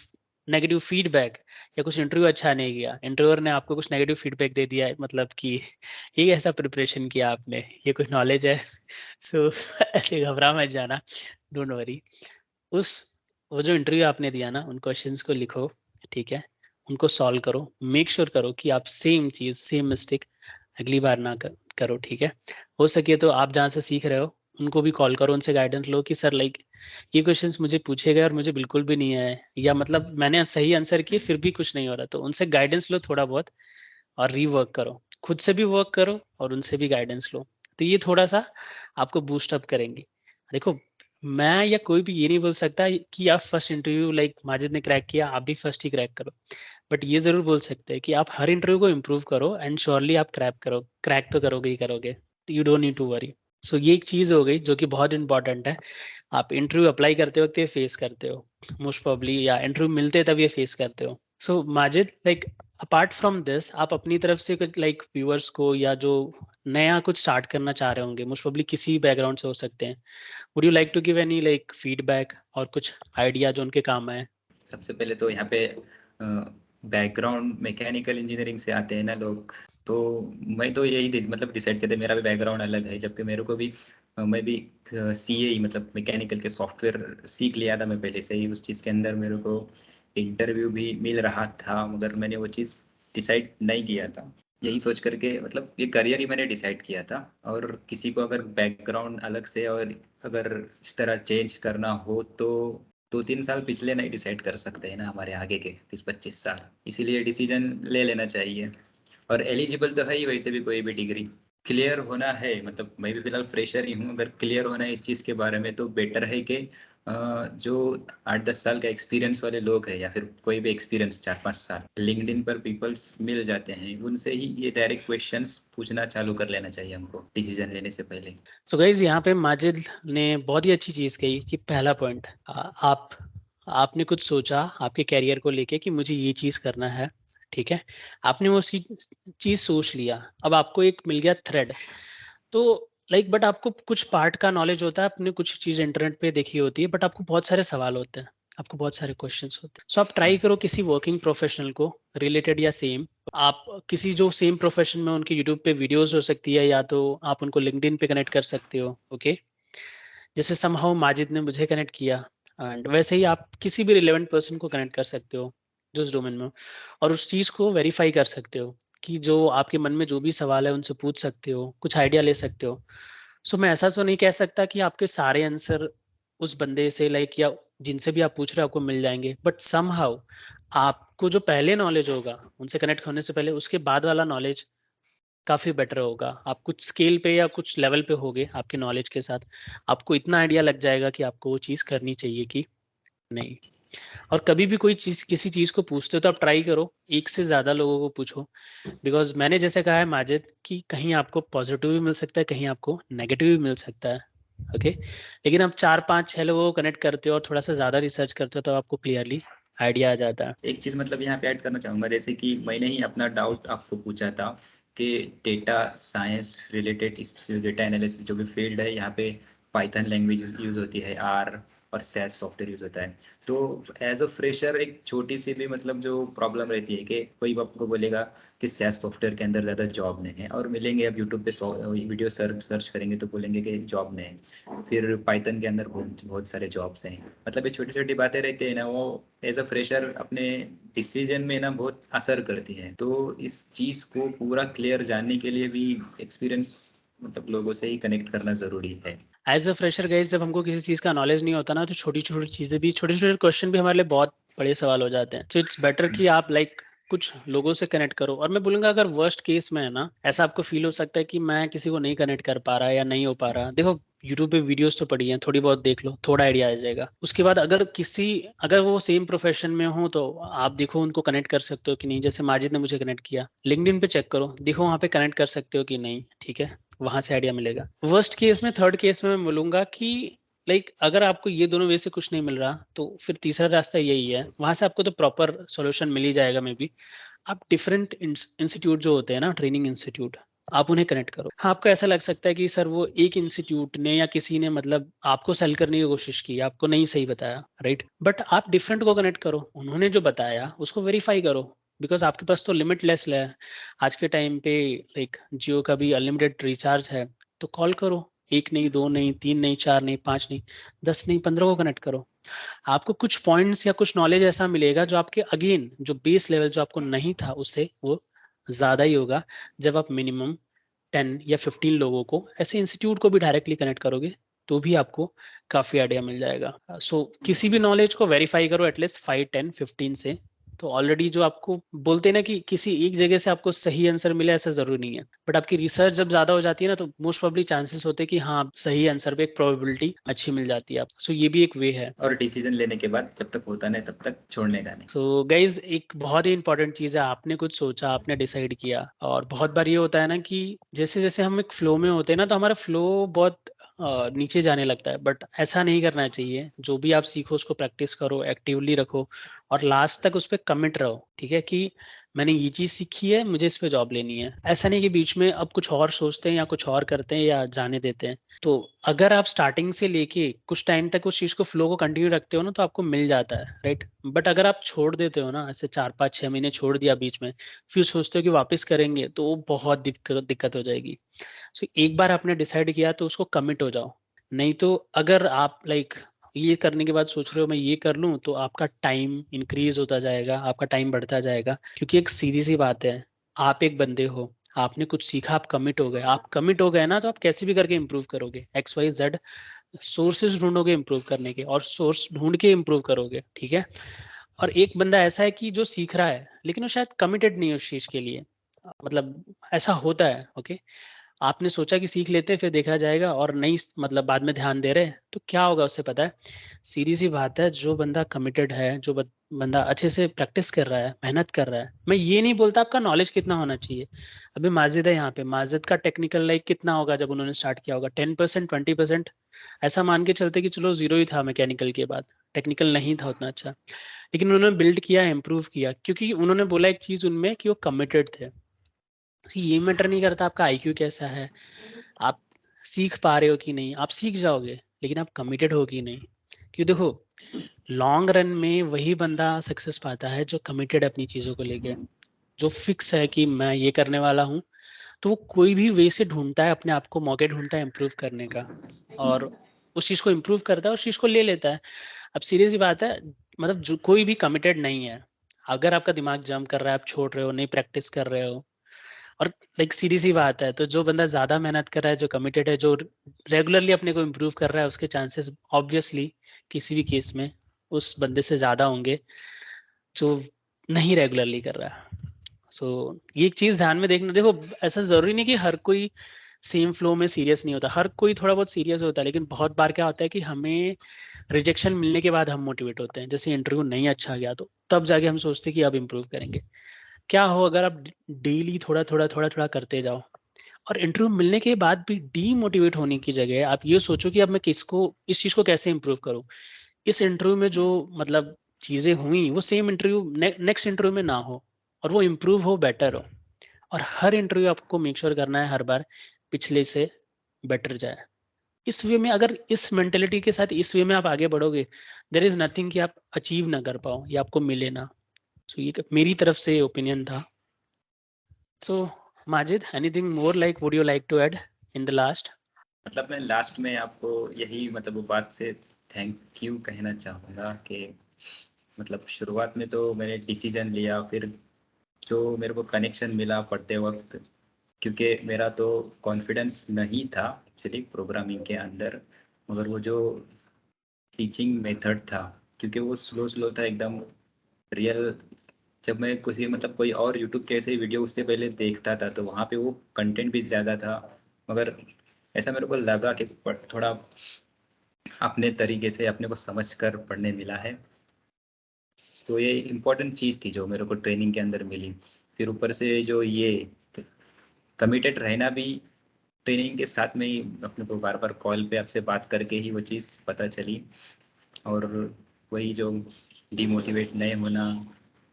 नेगेटिव फीडबैक या कुछ इंटरव्यू अच्छा नहीं किया, इंटरव्यूअर ने आपको कुछ नेगेटिव फीडबैक दे दिया है, मतलब कि ये ऐसा प्रिपरेशन किया आपने, ये कुछ नॉलेज है? सो ऐसे घबरा मत जाना, डोंट वरी। उस वो जो इंटरव्यू आपने दिया ना, उन क्वेश्चंस को लिखो, ठीक है, उनको सॉल्व करो, मेक श्योर करो कि आप सेम चीज, सेम मिस्टेक अगली बार ना करो, ठीक है। हो सके तो आप जहाँ से सीख रहे हो उनको भी कॉल करो, उनसे गाइडेंस लो कि सर लाइक ये क्वेश्चंस मुझे पूछे गए और मुझे बिल्कुल भी नहीं आए, या मतलब मैंने सही आंसर किए फिर भी कुछ नहीं हो रहा, तो उनसे गाइडेंस लो थोड़ा बहुत और रीवर्क करो, खुद से भी वर्क करो और उनसे भी गाइडेंस लो। तो ये थोड़ा सा आपको बूस्ट अप करेंगे। देखो, मैं या कोई भी ये नहीं बोल सकता कि आप फर्स्ट इंटरव्यू लाइक माजिद ने क्रैक किया, आप भी फर्स्ट ही क्रैक करो, बट ये जरूर बोल सकते हैं कि आप हर इंटरव्यू को इम्प्रूव करो एंड श्योरली आप क्रैक तो करोगे ही करोगे, you don't need to worry. So ये एक चीज हो गई जो कि बहुत इंपॉर्टेंट है, आप इंटरव्यू अप्लाई करते वक्त ये फेस करते हो मोस्ट प्रॉब्ली, या इंटरव्यू मिलते तब ये फेस करते हो। So Majid, like apart from this, आप अपनी तरफ से कुछ लाइक व्यूअर्स को, या जो नया कुछ स्टार्ट करना चाह रहे होंगे, मोस्ट प्रॉब्ली किसी बैकग्राउंड से हो सकते हैं, would you like to give any like feedback और कुछ आइडिया जो उनके काम आए? सबसे पहले तो यहाँ पे बैकग्राउंड मैकेनिकल इंजीनियरिंग से आते हैं ना लोग, तो मैं तो यही मतलब डिसाइड करते, मेरा भी बैकग्राउंड अलग है, जबकि मेरे को भी मैं भी सीए ही, मतलब मैकेनिकल के सॉफ्टवेयर सीख लिया था मैं पहले से ही, उस चीज़ के अंदर मेरे को इंटरव्यू भी मिल रहा था, मगर मैंने वो चीज़ डिसाइड नहीं किया था, यही सोच करके, मतलब ये करियर ही मैंने डिसाइड किया था। और किसी को अगर बैकग्राउंड अलग से और अगर इस तरह चेंज करना हो तो 2-3 साल पिछले नहीं डिसाइड कर सकते हैं ना, हमारे आगे के 20-25 साल, इसीलिए डिसीजन ले लेना चाहिए। और एलिजिबल तो है ही वैसे भी, कोई भी डिग्री क्लियर होना है, मतलब मैं भी फिलहाल फ्रेशर ही हूँ, अगर क्लियर होना है इस चीज़ के बारे में तो बेटर है कि जो 8-10 साल का एक्सपीरियंस वाले लोग हैं या फिर कोई भी एक्सपीरियंस 4-5 साल, लिंक्डइन पर पीपल्स मिल जाते हैं, उनसे ही ये डायरेक्ट क्वेश्चंस पूछना चालू कर लेना चाहिए हमको डिसीजन लेने से पहले। सो गाइज यहाँ पे माजिद ने बहुत ही अच्छी चीज कही कि पहला पॉइंट, आपने कुछ सोचा आपके कैरियर को लेके कि मुझे ये चीज करना है, ठीक है, आपने वो चीज सोच लिया, अब आपको एक मिल गया थ्रेड, तो लाइक बट आपको कुछ पार्ट का नॉलेज होता है, आपने कुछ चीज इंटरनेट पे देखी होती है, बट आपको बहुत सारे सवाल होते हैं, आपको बहुत सारे क्वेश्चंस होते हैं। सो आप ट्राई करो किसी वर्किंग प्रोफेशनल को रिलेटेड या सेम, आप किसी जो सेम प्रोफेशन में उनके यूट्यूब पे वीडियोस हो सकती है, या तो आप उनको लिंक्डइन पे कनेक्ट कर सकते हो, ओके, जैसे समहाउ माजिद ने मुझे कनेक्ट किया, एंड वैसे ही आप किसी भी रिलेवेंट पर्सन को कनेक्ट कर सकते हो जो उस डोमेन में हो, और उस चीज को वेरीफाई कर सकते हो कि जो आपके मन में जो भी सवाल है उनसे पूछ सकते हो, कुछ आइडिया ले सकते हो। सो मैं ऐसा तो नहीं कह सकता कि आपके सारे आंसर उस बंदे से लाइक या जिनसे भी आप पूछ रहे हो आपको मिल जाएंगे, बट समहाउ आपको जो पहले नॉलेज होगा उनसे कनेक्ट होने से पहले, उसके बाद वाला नॉलेज काफी बेटर होगा। आप कुछ स्केल पे या कुछ लेवल पे होगे आपके नॉलेज के साथ, आपको इतना आइडिया लग जाएगा कि आपको वो चीज करनी चाहिए कि नहीं। और कभी भी कोई चीज किसी चीज को पूछते हो तो आप ट्राई करो एक से ज्यादा लोगों को पूछो, बिकॉज मैंने जैसे कहा है माजिद कि कहीं आपको पॉजिटिव भी मिल सकता है, कहीं आपको नेगेटिव भी मिल सकता है, ओके, लेकिन आप 4-5-6 लोगों को कनेक्ट करते हो और थोड़ा सा ज्यादा रिसर्च करते हो तो आपको क्लियरली आइडिया आ जाता है। एक चीज मतलब यहाँ पे ऐड करना चाहूंगा, जैसे कि मैंने ही अपना डाउट आपको पूछा था कि डेटा साइंस रिलेटेड इस जो डेटा एनालिसिस जो भी फील्ड है, यहाँ पे पाइथन लैंग्वेज यूज होती है, आर और सैस सॉफ्टवेयर यूज होता है। तो एज अ फ्रेशर एक छोटी सी भी मतलब जो प्रॉब्लम रहती है कि कोई आपको बोलेगा कि सैस सॉफ्टवेयर के अंदर ज़्यादा जॉब नहीं है, और मिलेंगे अब यूट्यूब पे वीडियो सर्च करेंगे तो बोलेंगे कि जॉब नहीं है, फिर पाइथन के अंदर बहुत बहुत सारे जॉब्स हैं। मतलब ये छोटी छोटी बातें रहती है ना, वो एज अ फ्रेशर अपने डिसीजन में ना बहुत असर करती है। तो इस चीज को पूरा क्लियर जानने के लिए भी एक्सपीरियंस मतलब लोगों से ही कनेक्ट करना जरूरी है। एज अ फ्रेशर गाइस, जब हमको किसी चीज का नॉलेज नहीं होता ना, तो छोटी छोटी चीजें भी, छोटे छोटे क्वेश्चन भी हमारे लिए बहुत बड़े सवाल हो जाते हैं। सो इट्स बेटर कि आप लाइक कुछ लोगों से कनेक्ट करो। और मैं बोलूंगा अगर वर्स्ट केस में है ना, ऐसा आपको फील हो सकता है कि मैं किसी को नहीं कनेक्ट कर पा रहा या नहीं हो पा रहा, देखो यूट्यूब पे वीडियोस तो पड़ी हैं, थोड़ी बहुत देख लो, थोड़ा आइडिया आ जाएगा। उसके बाद अगर वो सेम प्रोफेशन में हो तो आप देखो उनको कनेक्ट कर सकते हो कि नहीं, जैसे माजिद ने मुझे कनेक्ट किया, लिंक्डइन पे चेक करो, देखो वहां पे कनेक्ट कर सकते हो कि नहीं, ठीक है, वहां से आइडिया मिलेगा। वर्स्ट केस में, थर्ड केस में मैं बोलूंगा कि लाइक अगर आपको ये दोनों वे से कुछ नहीं मिल रहा तो फिर तीसरा रास्ता यही है, वहां से आपको तो प्रॉपर सॉल्यूशन मिल ही जाएगा। मे बी आप डिफरेंट इंस्टीट्यूट जो होते हैं ना, ट्रेनिंग इंस्टीट्यूट, आप उन्हें कनेक्ट करो। हाँ, आपको ऐसा लग सकता है कि सर वो एक इंस्टीट्यूट ने या किसी ने मतलब आपको सेल करने की कोशिश की, आपको नहीं सही बताया, राइट, बट आप डिफरेंट को कनेक्ट करो, उन्होंने जो बताया उसको वेरीफाई करो, बिकॉज आपके पास तो लिमिटलेस है आज के टाइम पे। लाइक जियो का भी अनलिमिटेड रिचार्ज है, तो कॉल करो, एक नहीं, दो नहीं, तीन नहीं, चार नहीं, पांच नहीं, 10 नहीं, 15 को कनेक्ट करो। आपको कुछ पॉइंट्स या कुछ नॉलेज ऐसा मिलेगा जो आपके अगेन जो बेस लेवल जो आपको नहीं था उससे वो ज्यादा ही होगा, जब आप मिनिमम 10 या 15 लोगों को ऐसे इंस्टीट्यूट को भी डायरेक्टली कनेक्ट करोगे तो भी आपको काफी आइडिया मिल जाएगा। सो किसी भी नॉलेज को वेरीफाई करो एटलीस्ट 5, 10, 15 से। तो ऑलरेडी जो आपको बोलते हैं ना कि किसी एक जगह से आपको सही आंसर मिले, ऐसा जरूरी नहीं है, बट आपकी रिसर्च जब ज्यादा हो जाती है ना तो मोस्ट प्रोबेबली चांसेस होते हैं कि हाँ सही आंसर पे एक प्रोबेबिलिटी अच्छी मिल जाती है आपको। सो ये भी एक वे है। और डिसीजन लेने के बाद जब तक होता नहीं तब तक छोड़ने का नहीं। सो गाइज, एक बहुत ही इंपॉर्टेंट चीज है, आपने कुछ सोचा, आपने डिसाइड किया, और बहुत बार ये होता है ना कि जैसे जैसे हम एक फ्लो में होते हैं ना तो हमारा फ्लो बहुत नीचे जाने लगता है, बट ऐसा नहीं करना चाहिए। जो भी आप सीखो उसको प्रैक्टिस करो, एक्टिवली रखो, और लास्ट तक उस पर कमिट रहो, ठीक है, कि मैंने ये चीज सीखी है, मुझे इस पे जॉब लेनी है। ऐसा नहीं कि बीच में अब कुछ और सोचते हैं या कुछ और करते हैं या जाने देते हैं। तो अगर आप स्टार्टिंग से लेके कुछ टाइम तक उस चीज को, फ्लो को कंटिन्यू रखते हो ना, तो आपको मिल जाता है, राइट। बट अगर आप छोड़ देते हो ना, ऐसे 4-5-6 महीने छोड़ दिया बीच में, फिर सोचते हो कि वापस करेंगे, तो वो बहुत दिक्कत हो जाएगी। सो एक बार आपने डिसाइड किया तो उसको कमिट हो जाओ। नहीं तो अगर आप लाइक ये करने के बाद सोच रहे हो मैं ये कर लूं, तो आपका टाइम इंक्रीज होता जाएगा, आपका टाइम बढ़ता जाएगा। क्योंकि एक सीधी सी बात है, आप एक बंदे हो, आपने कुछ सीखा, आप कमिट हो गए ना, तो आप कैसे भी करके इम्प्रूव करोगे, XYZ सोर्सेज ढूंढोगे इम्प्रूव करने के, और सोर्स ढूंढ के इम्प्रूव करोगे, ठीक है। और एक बंदा ऐसा है कि जो सीख रहा है लेकिन वो शायद कमिटेड नहीं है उस चीज के लिए, मतलब ऐसा होता है, ओके। आपने सोचा कि सीख लेते हैं फिर देखा जाएगा और नहीं मतलब बाद में ध्यान दे रहे हैं तो क्या होगा उससे पता है, सीधी सी बात है, जो बंदा कमिटेड है, जो बंदा अच्छे से प्रैक्टिस कर रहा है, मेहनत कर रहा है, मैं ये नहीं बोलता आपका नॉलेज कितना होना चाहिए। अभी माजिद है यहाँ पे, माजिद का टेक्निकल लाइक कितना होगा जब उन्होंने स्टार्ट किया होगा, 10% 20%, ऐसा मान के चलते कि चलो जीरो ही था मैकेनिकल के बाद, टेक्निकल नहीं था उतना अच्छा, लेकिन उन्होंने बिल्ड किया, इम्प्रूव किया, क्योंकि उन्होंने बोला एक चीज उनमें कि वो कमिटेड थे। ये मैटर नहीं करता आपका आईक्यू कैसा है, आप सीख पा रहे हो कि नहीं, आप सीख जाओगे लेकिन आप कमिटेड हो कि नहीं। क्योंकि देखो लॉन्ग रन में वही बंदा सक्सेस पाता है जो कमिटेड है अपनी चीजों को लेके, जो फिक्स है कि मैं ये करने वाला हूँ, तो वो कोई भी वे से ढूंढता है, अपने आप को मौके ढूंढता है इम्प्रूव करने का, और उस चीज को इम्प्रूव करता है, उस चीज को ले लेता है। अब सीरियस सी बात है, मतलब जो कोई भी कमिटेड नहीं है, अगर आपका दिमाग जम कर रहा है, आप छोड़ रहे हो, नहीं प्रैक्टिस कर रहे हो, और लाइक सीधी सी बात है, तो जो बंदा ज्यादा मेहनत कर रहा है, जो कमिटेड है, जो रेगुलरली अपने को इम्प्रूव कर रहा है, उसके चांसेस ऑब्वियसली किसी भी केस में उस बंदे से ज्यादा होंगे जो नहीं रेगुलरली कर रहा है। सो ये एक चीज ध्यान में देखना, देखो ऐसा जरूरी नहीं कि हर कोई सेम फ्लो में सीरियस नहीं होता, हर कोई थोड़ा बहुत सीरियस होता है, लेकिन बहुत बार क्या होता है कि हमें रिजेक्शन मिलने के बाद हम मोटिवेट होते हैं, जैसे इंटरव्यू नहीं अच्छा गया तो तब जाके हम सोचते हैं कि अब इम्प्रूव करेंगे। क्या हो अगर आप डेली थोड़ा थोड़ा थोड़ा थोड़ा करते जाओ, और इंटरव्यू मिलने के बाद भी डीमोटिवेट होने की जगह आप ये सोचो कि अब मैं किसको, इस चीज को कैसे इंप्रूव करूं, इस इंटरव्यू में जो मतलब चीजें हुई वो सेम इंटरव्यू नेक्स्ट इंटरव्यू में ना हो, और वो इम्प्रूव हो, बेटर हो। और हर इंटरव्यू आपको मेक श्योर करना है हर बार पिछले से बेटर जाए। इस वे में अगर इस मेंटेलिटी के साथ इस वे में आप आगे बढ़ोगे, देर इज नथिंग कि आप अचीव ना कर पाओ या आपको मिले ना। सो ये मेरी तरफ से ओपिनियन था। So Majid, anything more like would you like to add in the last? मतलब मैं लास्ट में आपको यही मतलब वो बात से थैंक यू कहना चाहूँगा कि मतलब शुरुआत में तो मैंने डिसीजन लिया, फिर जो मेरे को कनेक्शन मिला पढ़ते वक्त, क्योंकि मेरा तो कॉन्फिडेंस नहीं था एक्चुअली प्रोग्रामिंग के अंदर, मगर वो जो टीचिंग मेथड था, क्योंकि वो स्लो स्लो था एकदम रियल। जब मैं किसी मतलब कोई और यूट्यूब के ऐसे वीडियो उससे पहले देखता था तो वहाँ पे वो कंटेंट भी ज़्यादा था, मगर ऐसा मेरे को लगा कि थोड़ा अपने तरीके से अपने को समझ कर पढ़ने मिला है। तो ये इम्पोर्टेंट चीज़ थी जो मेरे को ट्रेनिंग के अंदर मिली। फिर ऊपर से जो ये कमिटेड रहना भी ट्रेनिंग के साथ में ही अपने को बार बार कॉल पे आपसे बात करके ही वो चीज़ पता चली। और वही जो डिमोटिवेट नहीं होना,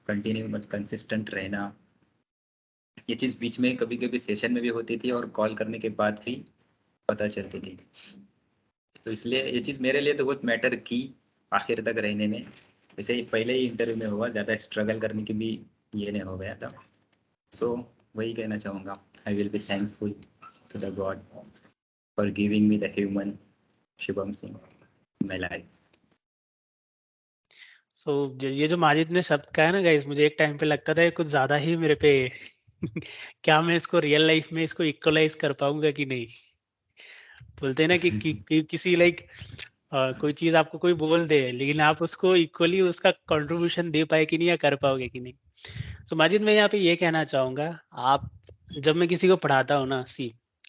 कंटिन्यू मत कंसिस्टेंट रहना, ये चीज़ बीच में कभी कभी सेशन में भी होती थी और कॉल करने के बाद भी पता चलती थी। तो इसलिए ये चीज़ मेरे लिए तो बहुत मैटर की आखिर तक रहने में। वैसे ही पहले ही इंटरव्यू में हुआ, ज़्यादा स्ट्रगल करने की भी ये नहीं हो गया था। सो वही कहना चाहूँगा, I will be thankful to the God for giving me the human Shubham Singh in my life. So ये जो माजिद ने शब्द कहा है ना गाइस, मुझे एक टाइम पे लगता था ये कुछ ज्यादा ही मेरे पे क्या मैं इसको रियल लाइफ में इसको इक्वलाइज कर पाऊंगा कि नहीं। बोलते हैं ना कि किसी लाइक कोई चीज आपको कोई बोल दे लेकिन आप उसको इक्वली उसका कंट्रीब्यूशन दे पाए कि नहीं, या कर पाओगे कि नहीं। सो माजिद मैं यहाँ पे ये कहना चाहूंगा, आप जब मैं किसी को पढ़ाता हूँ ना,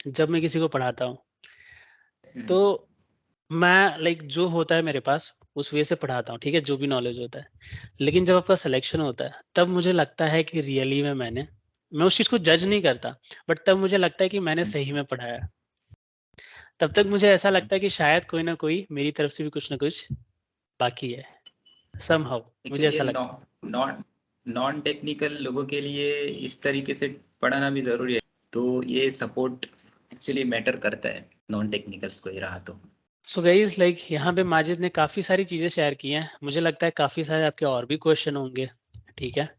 जब मैं किसी को पढ़ाता हूँ तो मैं लाइक जो होता है मेरे पास उस वे से पढ़ाता हूँ, ठीक है, जो भी नॉलेज होता है। लेकिन जब आपका सिलेक्शन होता है तब मुझे लगता है कि रियली में मैं उस चीज को जज नहीं करता, बट तब मुझे लगता है कि मैंने सही में पढ़ाया। तब तक मुझे ऐसा लगता है कि शायद कोई ना कोई मेरी तरफ से भी कुछ ना कुछ बाकी है, समहाउ मुझे एक्चुअली ये ऐसा लगता है। नॉन नॉन टेक्निकल लोगों के लिए इस तरीके से पढ़ाना भी जरूरी है, तो ये सपोर्ट एक्चुअली मैटर करता है नॉन टेक्निकल्स को ही रहा तो। सो गाइस लाइक यहाँ पे माजिद ने काफी सारी चीजें शेयर की हैं, मुझे लगता है काफी सारे आपके और भी क्वेश्चन होंगे, ठीक है,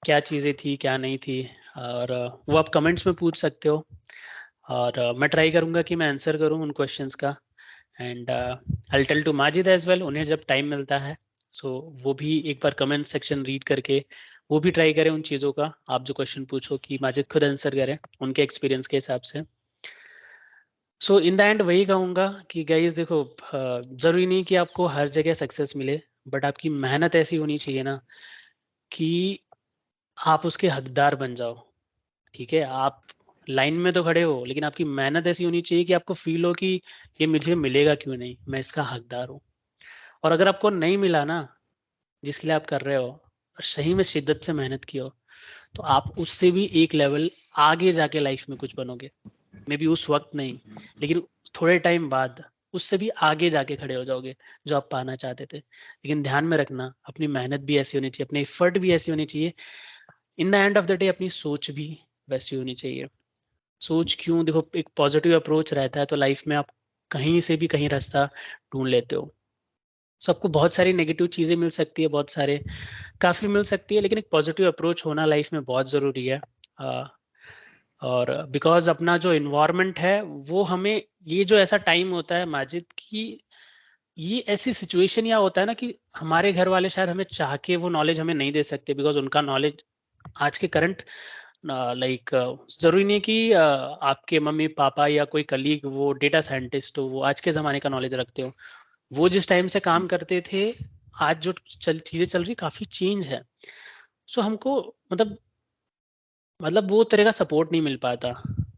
क्या चीजें थी क्या नहीं थी, और वो आप कमेंट्स में पूछ सकते हो, और मैं ट्राई करूंगा कि मैं आंसर करूं उन क्वेश्चंस का। And I tell to Majid as well, उन्हें जब टाइम मिलता है सो वो भी एक बार कमेंट सेक्शन रीड करके वो भी ट्राई करें उन चीज़ों का, आप जो क्वेश्चन पूछो कि माजिद खुद आंसर करें उनके एक्सपीरियंस के हिसाब से। सो इन द एंड वही कहूँगा कि गाइज देखो, ज़रूरी नहीं कि आपको हर जगह सक्सेस मिले, बट आपकी मेहनत ऐसी होनी चाहिए ना कि आप उसके हकदार बन जाओ, ठीक है। आप लाइन में तो खड़े हो, लेकिन आपकी मेहनत ऐसी होनी चाहिए कि आपको फील हो कि ये मुझे मिलेगा क्यों नहीं, मैं इसका हकदार हूँ। और अगर आपको नहीं मिला ना जिसके लिए आप कर रहे हो, और सही में शिद्दत से मेहनत की हो, तो आप उससे भी एक लेवल आगे जाके लाइफ में कुछ बनोगे। मे बी उस वक्त नहीं, लेकिन थोड़े टाइम बाद उससे भी आगे जाके खड़े हो जाओगे जो आप पाना चाहते थे। लेकिन ध्यान में रखना, अपनी मेहनत भी ऐसी होनी चाहिए, अपने एफर्ट भी ऐसी होनी चाहिए, in the end of the day अपनी सोच भी वैसी होनी चाहिए। सोच क्यों, देखो एक पॉजिटिव अप्रोच रहता है तो लाइफ में आप कहीं से भी कहीं रास्ता ढूंढ लेते हो। सो आपको बहुत सारी नेगेटिव चीजें मिल सकती है, बहुत सारे काफी मिल सकती है, लेकिन एक पॉजिटिव अप्रोच होना लाइफ में बहुत जरूरी है। और बिकॉज अपना जो इन्वायरमेंट है वो हमें, ये जो ऐसा टाइम होता है माजिद की, ये ऐसी सिचुएशन या होता है ना कि हमारे घर वाले शायद हमें चाह के वो नॉलेज हमें नहीं दे सकते, बिकॉज उनका नॉलेज आज के करंट लाइक जरूरी नहीं है कि आपके मम्मी पापा या कोई कलीग वो डेटा साइंटिस्ट हो, वो आज के जमाने का नॉलेज रखते हो। वो जिस टाइम से काम करते थे, आज जो चीजें चल रही काफी चेंज है। सो हमको मतलब वो तरह का सपोर्ट नहीं मिल पाता,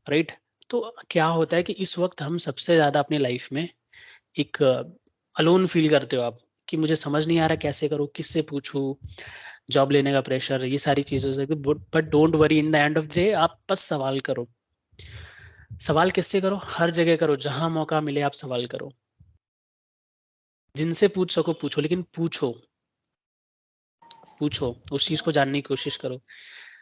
राइट। तो क्या होता है कि इस वक्त हम सबसे ज्यादा अपनी लाइफ में एक अलोन फील करते हो आप, कि मुझे समझ नहीं आ रहा कैसे करूँ, किससे पूछूं, जॉब लेने का प्रेशर, ये सारी चीजों से। But don't worry, in the end of the day आप बस सवाल करो। सवाल किससे करो? हर जगह करो, जहां मौका मिले आप सवाल करो। जिनसे पूछ सको पूछो, लेकिन पूछो पूछो, उस चीज को जानने की कोशिश करो।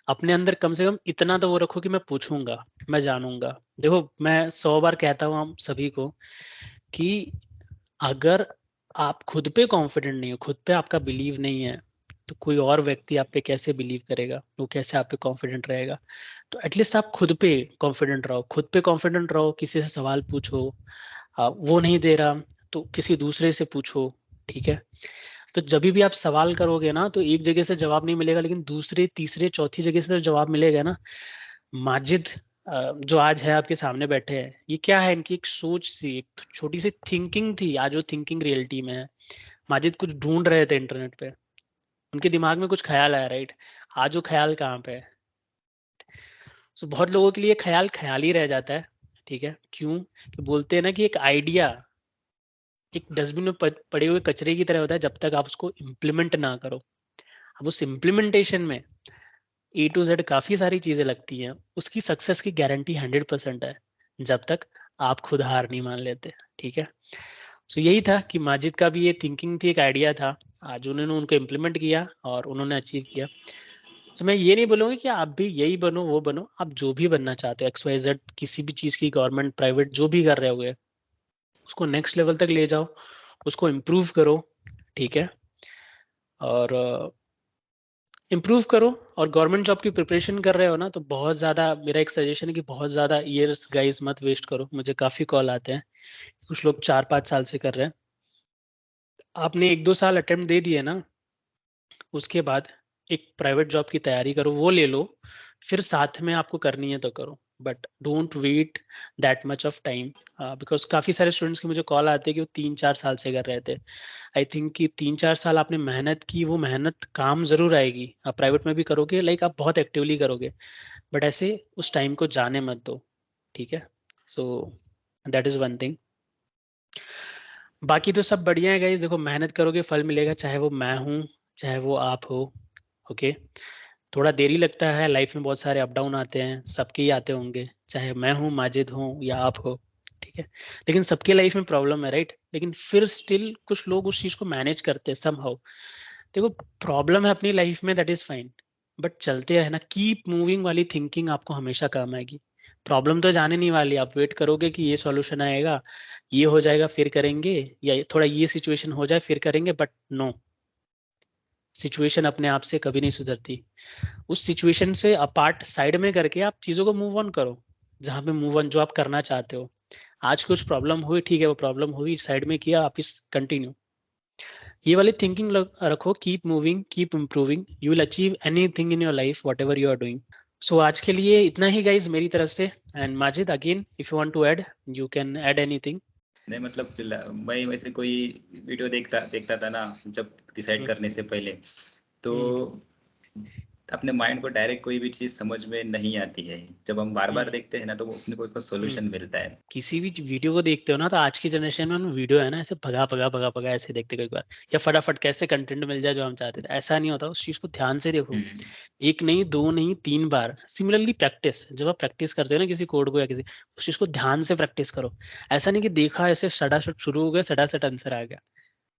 अपने अंदर कम से कम इतना तो वो रखो कि मैं पूछूंगा, मैं जानूंगा। देखो मैं 100 बार कहता हूँ हम सभी को कि अगर आप खुद पे कॉन्फिडेंट नहीं हो, खुद पे आपका बिलीव नहीं है, तो कोई और व्यक्ति आप पे कैसे बिलीव करेगा, वो कैसे आप पे कॉन्फिडेंट रहेगा? तो एटलीस्ट आप खुद पे कॉन्फिडेंट रहो, खुद पे कॉन्फिडेंट रहो। किसी से सवाल पूछो, वो नहीं दे रहा तो किसी दूसरे से पूछो, ठीक है। तो जब भी आप सवाल करोगे ना, तो एक जगह से जवाब नहीं मिलेगा, लेकिन दूसरे तीसरे चौथी जगह से जवाब मिलेगा ना। माजिद जो आज है आपके सामने बैठे हैं, ये क्या है? इनकी एक सोच थी, एक छोटी सी थिंकिंग थी, आज वो थिंकिंग रियलिटी में है। माजिद कुछ ढूंढ रहे थे इंटरनेट पे, उनके दिमाग में कुछ ख्याल आया, राइट। आज वो ख्याल कहाँ पे है? सो बहुत लोगों के लिए ख्याल ख्याल ही रह जाता है, ठीक है। क्यों? कि बोलते हैं ना कि एक आइडिया एक डस्टबिन में पड़े हुए कचरे की तरह होता है, जब तक आप उसको इम्प्लीमेंट ना करो। अब उस इम्प्लीमेंटेशन में A to Z काफी सारी चीजें लगती हैं, उसकी सक्सेस की गारंटी 100% है, जब तक आप खुद हार नहीं मान लेते, ठीक है। सो यही था कि माजिद का भी ये थिंकिंग थी, एक आइडिया था, आज उन्होंने उनको इम्प्लीमेंट किया और उन्होंने अचीव किया। तो मैं ये नहीं बोलूंगी कि आप भी यही बनो वो बनो, आप जो भी बनना चाहते हो, XYZ किसी भी चीज की, गवर्नमेंट प्राइवेट जो भी कर रहे होगे, उसको नेक्स्ट लेवल तक ले जाओ, उसको इम्प्रूव करो, ठीक है। और इम्प्रूव करो। और गवर्नमेंट जॉब की प्रिपरेशन कर रहे हो ना, तो बहुत ज़्यादा मेरा एक सजेशन है कि बहुत ज़्यादा ईयर्स गाइस मत वेस्ट करो। मुझे काफ़ी कॉल आते हैं, कुछ लोग 4-5 साल से कर रहे हैं। आपने 1-2 साल अटेम्प्ट दे दिए ना, उसके बाद एक प्राइवेट जॉब की तैयारी करो, वो ले लो, फिर साथ में आपको करनी है तो करो, but don't wait that much of time. Because काफ़ी सारे स्टूडेंट्स के मुझे कॉल आते हैं कि वो 3-4 साल से कर रहे थे। आई थिंक कि 3-4 साल आपने मेहनत की, वो मेहनत काम जरूर आएगी। आप प्राइवेट में भी करोगे, लाइक आप बहुत एक्टिवली करोगे, बट ऐसे उस टाइम को जाने मत दो, ठीक है। So that is one thing. बाकी तो सब बढ़िया है गाइस, देखो मेहनत करोगे फल मिलेगा, चाहे वो मैं हूँ चाहे वो आप हो, ओके। थोड़ा देरी लगता है, लाइफ में बहुत सारे अप डाउन आते हैं, सबके ही आते होंगे, चाहे मैं हूँ, माजिद हूँ या आप हो, ठीक है। लेकिन सबके लाइफ में प्रॉब्लम है, राइट। लेकिन फिर स्टिल कुछ लोग उस चीज को मैनेज करते हैं समहाउ। देखो प्रॉब्लम है अपनी लाइफ में, दैट इज फाइन, बट चलते रहना, कीप मूविंग वाली थिंकिंग आपको हमेशा काम आएगी। प्रॉब्लम तो जाने नहीं वाली, आप वेट करोगे कि ये सॉल्यूशन आएगा, ये हो जाएगा फिर करेंगे, या थोड़ा ये सिचुएशन हो जाए फिर करेंगे, बट नो, सिचुएशन अपने आप से कभी नहीं सुधरती। उस सिचुएशन से अपार्ट साइड में करके आप चीजों को मूव ऑन करो, जहां पे मूव ऑन जो आप करना चाहते हो। आज कुछ प्रॉब्लम हुई, ठीक है, वो प्रॉब्लम हुई, साइड में किया, आप इस कंटिन्यू, ये वाली थिंकिंग रखो, keep moving, keep improving, you will achieve anything in your life what ever you are doing. So आज के लिए इतना ही गाइज मेरी तरफ से। And Majid again if you want to add, you can add anything. नहीं मतलब मैं वैसे कोई वीडियो देखता देखता था ना, जब डिसाइड करने से पहले, तो अपने माइंड को डायरेक्ट कोई भी चीज समझ में नहीं आती है। जब हम बार बार देखते हैं ना तो वो अपने को उसका सोल्यूशन मिलता है। किसी भी वीडियो को देखते हो ना तो आज की जनरेशन में हम वीडियो है ना ऐसे भगा भगा भगा भगा ऐसे देखते कई बार, या फटाफट कैसे कंटेंट मिल जाए जो हम चाहते थे, ऐसा नहीं होता। उस चीज को ध्यान से देखो, एक नहीं, दो नहीं, 3 बार। सिमिलरली प्रैक्टिस, जब आप प्रैक्टिस करते हो ना किसी कोड को या किसी, उस चीज को ध्यान से प्रैक्टिस करो। ऐसा नहीं कि देखा ऐसे सटासट शुरू हो गया, सटासट आंसर आ गया।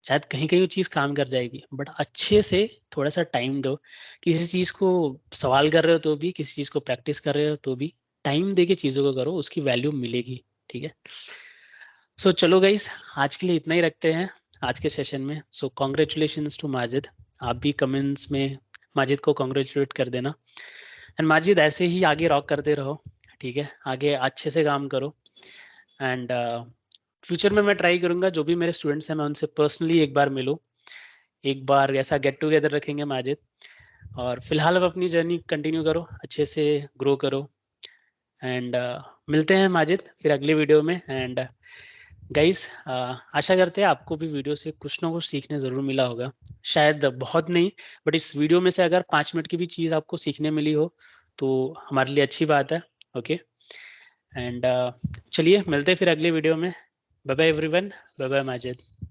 शायद कहीं कहीं वो चीज काम कर जाएगी, बट अच्छे से थोड़ा सा टाइम दो। किसी चीज को सवाल कर रहे हो तो भी, किसी चीज को प्रैक्टिस कर रहे हो तो भी, टाइम दे के चीजों को करो, उसकी वैल्यू मिलेगी। ठीक है। सो चलो गाइस, आज के लिए इतना ही रखते हैं आज के सेशन में। So congratulations to Majid. आप भी कमेंट्स में माजिद को कॉन्ग्रेचुलेट कर देना। एंड माजिद ऐसे ही आगे रॉक करते रहो, ठीक है, आगे अच्छे से काम करो। एंड फ्यूचर में मैं ट्राई करूंगा जो भी मेरे स्टूडेंट्स हैं मैं उनसे पर्सनली एक बार मिलूं, एक बार ऐसा गेट टुगेदर रखेंगे माजिद। और फिलहाल अब अपनी जर्नी कंटिन्यू करो, अच्छे से ग्रो करो। एंड मिलते हैं माजिद फिर अगले वीडियो में। एंड गाइस, आशा करते हैं आपको भी वीडियो से कुछ ना कुछ सीखने ज़रूर मिला होगा। शायद बहुत नहीं, बट इस वीडियो में से अगर 5 मिनट की भी चीज़ आपको सीखने मिली हो तो हमारे लिए अच्छी बात है। ओके। एंड चलिए मिलते हैं फिर अगले वीडियो में। Bye bye everyone, bye bye Majid.